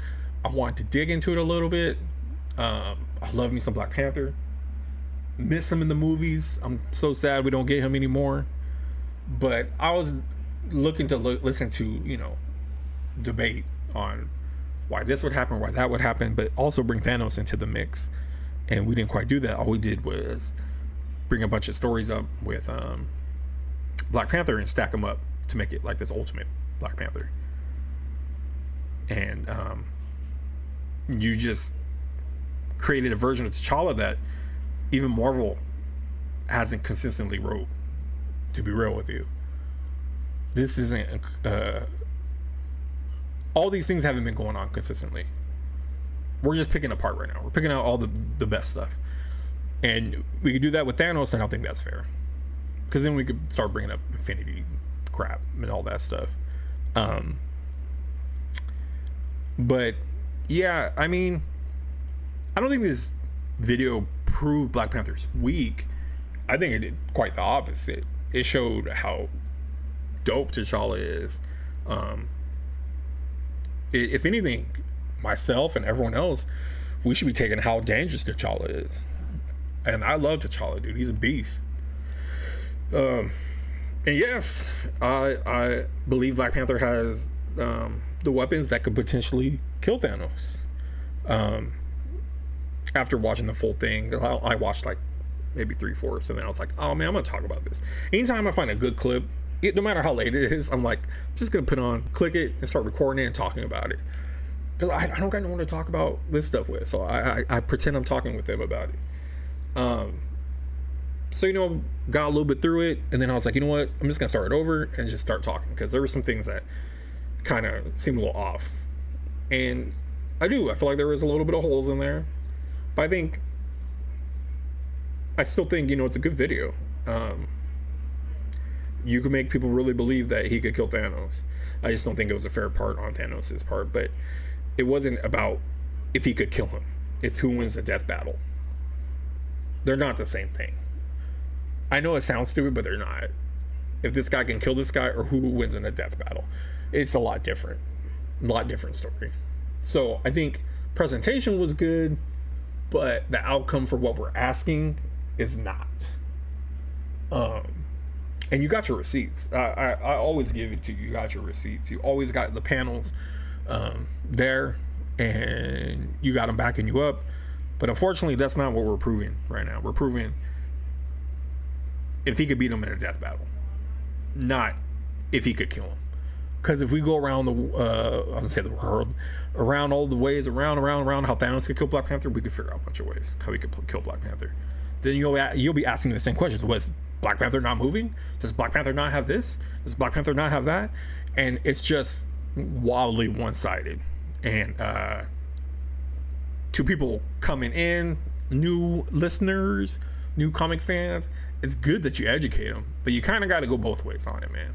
I wanted to dig into it a little bit. I love me some Black Panther. Miss him in the movies. I'm so sad we don't get him anymore. But I was looking to listen to, you know, debate on why this would happen, why that would happen, but also bring Thanos into the mix. And we didn't quite do that. All we did was bring a bunch of stories up with Black Panther and stack them up to make it like this ultimate Black Panther. And you just created a version of T'Challa that even Marvel hasn't consistently wrote, to be real with you. This isn't all these things haven't been going on consistently. We're just picking apart right now. We're picking out all the best stuff. And we could do that with Thanos, and I don't think that's fair. Because then we could start bringing up Infinity crap and all that stuff. But yeah, I mean, I don't think this video proved Black Panther's weak. I think it did quite the opposite. It showed how dope T'Challa is. If anything, myself and everyone else, we should be taking how dangerous T'Challa is. And I love T'Challa, dude. He's a beast. And yes, I believe Black Panther has the weapons that could potentially kill Thanos. After watching the full thing, I watched like maybe 3/4, and then I was like, oh man, I'm gonna talk about this. Anytime I find a good clip, no matter how late it is, I'm like, I'm just gonna click it and start recording it and talking about it. because I don't got no one to talk about this stuff with, so I pretend I'm talking with them about it. So got a little bit through it, and then I was like, you know what, I'm just gonna start it over and just start talking, because there were some things that kind of seemed a little off, and I feel like there was a little bit of holes in there, but I still think it's a good video. You could make people really believe that he could kill Thanos. I just don't think it was a fair part on Thanos' part, but it wasn't about if he could kill him. It's who wins the death battle. They're not the same thing. I know it sounds stupid, but they're not. If this guy can kill this guy, or who wins in a death battle, it's a lot different. A lot different story. So I think presentation was good, but the outcome for what we're asking is not. And you got your receipts. I always give it to you. You got your receipts. You always got the panels there, and you got them backing you up. But unfortunately, that's not what we're proving right now. We're proving if he could beat him in a death battle, not if he could kill him. Because if we go around the world, around all the ways, around how Thanos could kill Black Panther, we could figure out a bunch of ways how he could kill Black Panther. Then you'll be asking the same questions. Was Black Panther not moving? Does Black Panther not have this? Does Black Panther not have that? And it's just wildly one-sided. And to people coming in, new listeners, new comic fans, it's good that you educate them, but you kind of got to go both ways on it, man.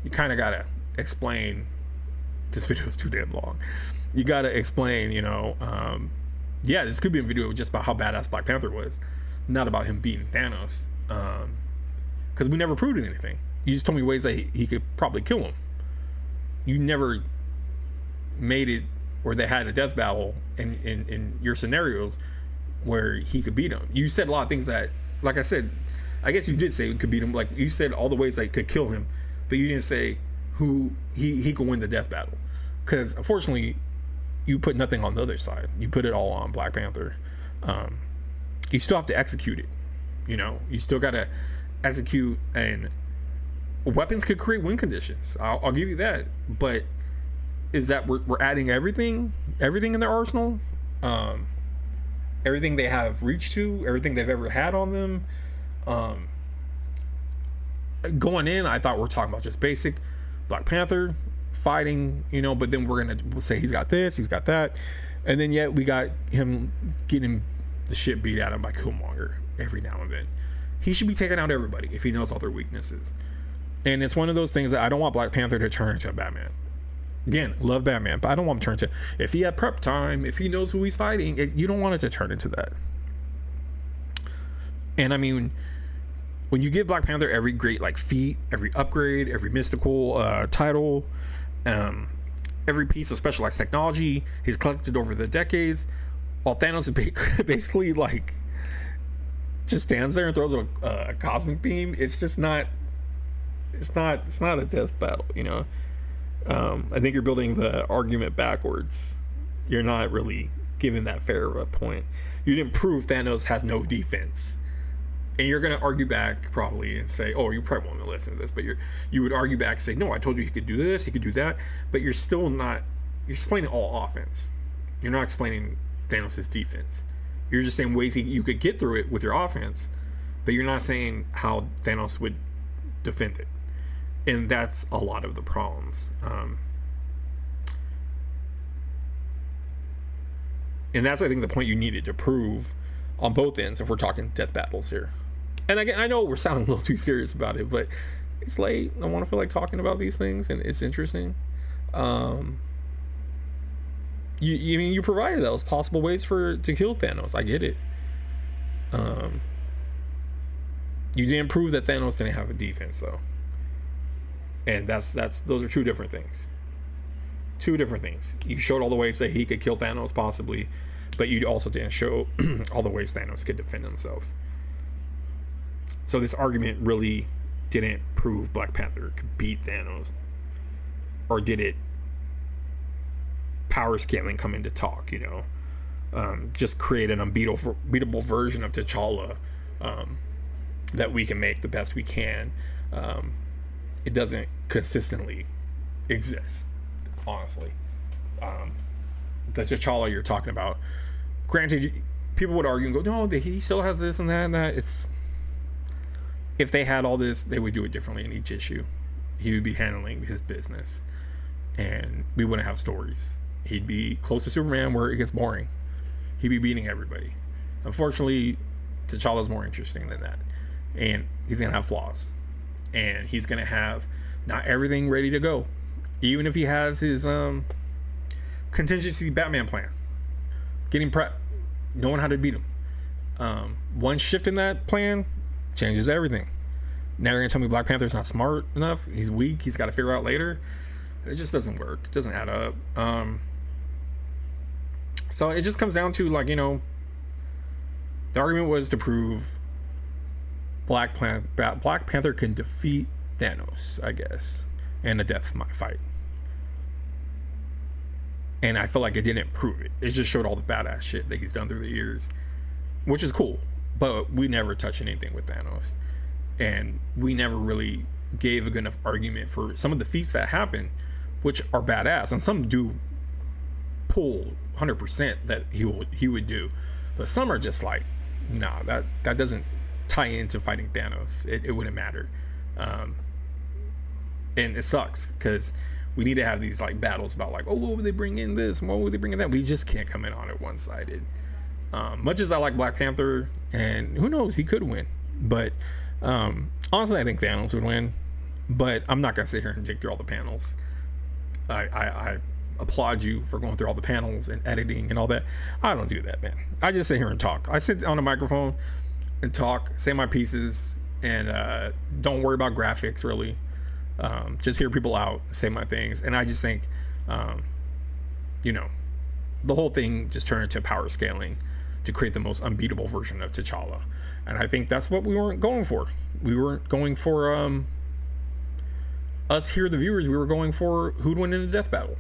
You kind of got to explain. This video is too damn long. You got to explain, this could be a video just about how badass Black Panther was, not about him beating Thanos. Because we never proved anything. You just told me ways that he could probably kill him. You never made it where they had a death battle in your scenarios where he could beat him. You said a lot of things that, like I said, I guess you did say it could beat him. Like you said all the ways that could kill him, but you didn't say who he could win the death battle. Because unfortunately, you put nothing on the other side. You put it all on Black Panther. You still have to execute it. You still got to execute, and weapons could create win conditions. I'll give you that. But is that we're adding everything in their arsenal? Everything they have reached to, everything they've ever had on them. Going in, I thought we're talking about just basic Black Panther fighting, but then we'll say he's got this, he's got that, and then yet we got him getting the shit beat out of him by Killmonger every now and then. He should be taking out everybody if he knows all their weaknesses. And it's one of those things that I don't want Black Panther to turn into a Batman. Again, love Batman, but I don't want him to turn into, if he had prep time, if he knows who he's fighting, you don't want it to turn into that. And I mean, when you give Black Panther every great feat, every upgrade, every mystical title, every piece of specialized technology he's collected over the decades, while Thanos is basically just stands there and throws a cosmic beam, it's just not. It's not a death battle, I think you're building the argument backwards. You're not really giving that fair a point. You didn't prove Thanos has no defense. And you're going to argue back probably and say, oh, you probably won't listen to this, but you would argue back and say, no, I told you he could do this, he could do that, but you're still not, you're explaining all offense. You're not explaining Thanos' defense. You're just saying ways you could get through it with your offense, but you're not saying how Thanos would defend it. And that's a lot of the problems. And that's, I think, the point you needed to prove on both ends if we're talking death battles here. And again, I know we're sounding a little too serious about it, but it's late. I want to feel like talking about these things, and it's interesting. You provided those possible ways to kill Thanos. I get it. You didn't prove that Thanos didn't have a defense, though. And those are two different things. Two different things. You showed all the ways that he could kill Thanos possibly, but you also didn't show all the ways Thanos could defend himself. So this argument really didn't prove Black Panther could beat Thanos. Or did it power scaling come into talk, just create an unbeatable version of T'Challa that we can make the best we can. It doesn't consistently exist, honestly. the T'Challa you're talking about. Granted, people would argue and go, no, he still has this and that and that. It's, if they had all this, they would do it differently in each issue. He would be handling his business, and we wouldn't have stories. He'd be close to Superman where it gets boring. He'd be beating everybody. Unfortunately, T'Challa's more interesting than that, and he's gonna have flaws, and he's gonna have not everything ready to go, even if he has his contingency Batman plan, getting prep, knowing how to beat him. One shift in that plan changes everything. Now you're gonna tell me Black Panther's not smart enough? He's weak. He's got to figure out later. It just doesn't work. It doesn't add up. So it just comes down to, like, you know, the argument was to prove Black Panther can defeat Thanos, I guess, in a death fight. And I feel like it didn't prove it. It just showed all the badass shit that he's done through the years, which is cool. But we never touched anything with Thanos. And we never really gave a good enough argument for some of the feats that happen, which are badass. And some do pull 100% that he would do. But some are just like, nah, that doesn't tie into fighting Thanos. It wouldn't matter. And it sucks because we need to have these like battles about like, oh, what would they bring in this? What would they bring in that? We just can't come in on it one-sided. Much as I like Black Panther, and who knows, he could win. But honestly, I think Thanos would win. But I'm not gonna sit here and dig through all the panels. I applaud you for going through all the panels and editing and all that. I don't do that, man. I just sit here and talk. I sit on a microphone and talk, say my pieces, and don't worry about graphics really. Just hear people out, say my things. And I just think, you know, the whole thing just turned into power scaling to create the most unbeatable version of T'Challa. And I think that's what we weren't going for. We weren't going for us here, the viewers. We were going for who'd win in a death battle.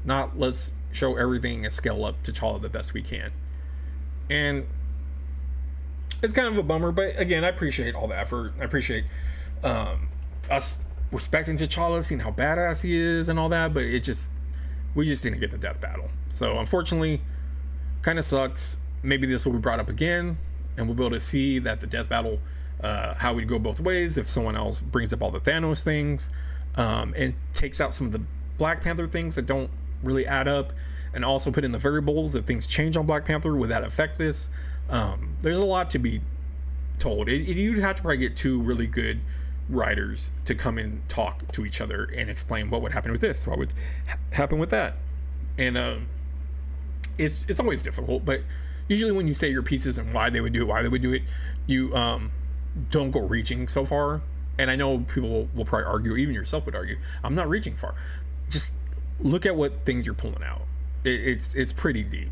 Not let's show everything and scale up T'Challa the best we can. And it's kind of a bummer, but again, I appreciate all the effort. I appreciate us respecting T'Challa, seeing how badass he is and all that, but we just didn't get the death battle. So unfortunately, kind of sucks. Maybe this will be brought up again, and we'll be able to see that the death battle, how we'd go both ways if someone else brings up all the Thanos things, and takes out some of the Black Panther things that don't really add up, and also put in the variables if things change on Black Panther, would that affect this? There's a lot to be told. You'd have to probably get two really good writers to come and talk to each other and explain what would happen with this, what would happen with that. And it's always difficult, but usually when you say your pieces and why they would do it, you don't go reaching so far. And I know people will probably argue, even yourself would argue, I'm not reaching far. Just look at what things you're pulling out. It's pretty deep,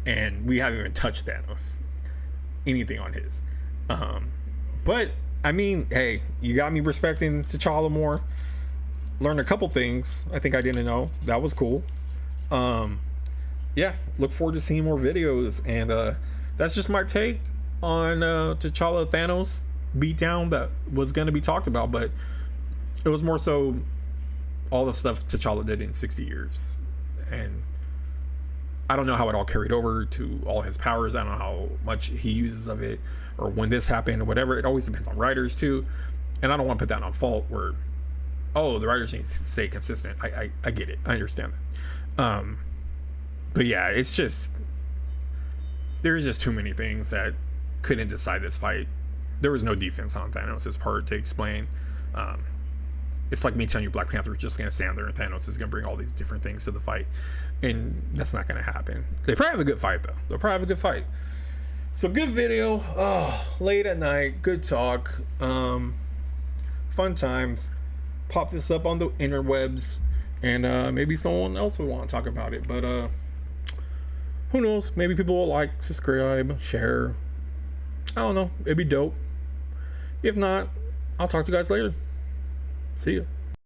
and we haven't even touched Thanos, anything on his. But I mean, hey, you got me respecting T'Challa more. Learned a couple things I think I didn't know. That was cool. Yeah, look forward to seeing more videos. And that's just my take on T'Challa Thanos beatdown that was going to be talked about. But it was more so all the stuff T'Challa did in 60 years. And I don't know how it all carried over to all his powers. I don't know how much he uses of it or when this happened or whatever. It always depends on writers too. And I don't want to put that on fault where, oh, the writers need to stay consistent. I get it. I understand that. But yeah, it's just, there's just too many things that couldn't decide this fight. There was no defense on Thanos' part to explain. It's like me telling you Black Panther is just going to stand there and Thanos is going to bring all these different things to the fight. And that's not going to happen. They probably have a good fight, though. They'll probably have a good fight. So good video. Oh, late at night. Good talk. Fun times. Pop this up on the interwebs. And maybe someone else will want to talk about it. But who knows? Maybe people will like, subscribe, share. I don't know. It'd be dope. If not, I'll talk to you guys later. See ya.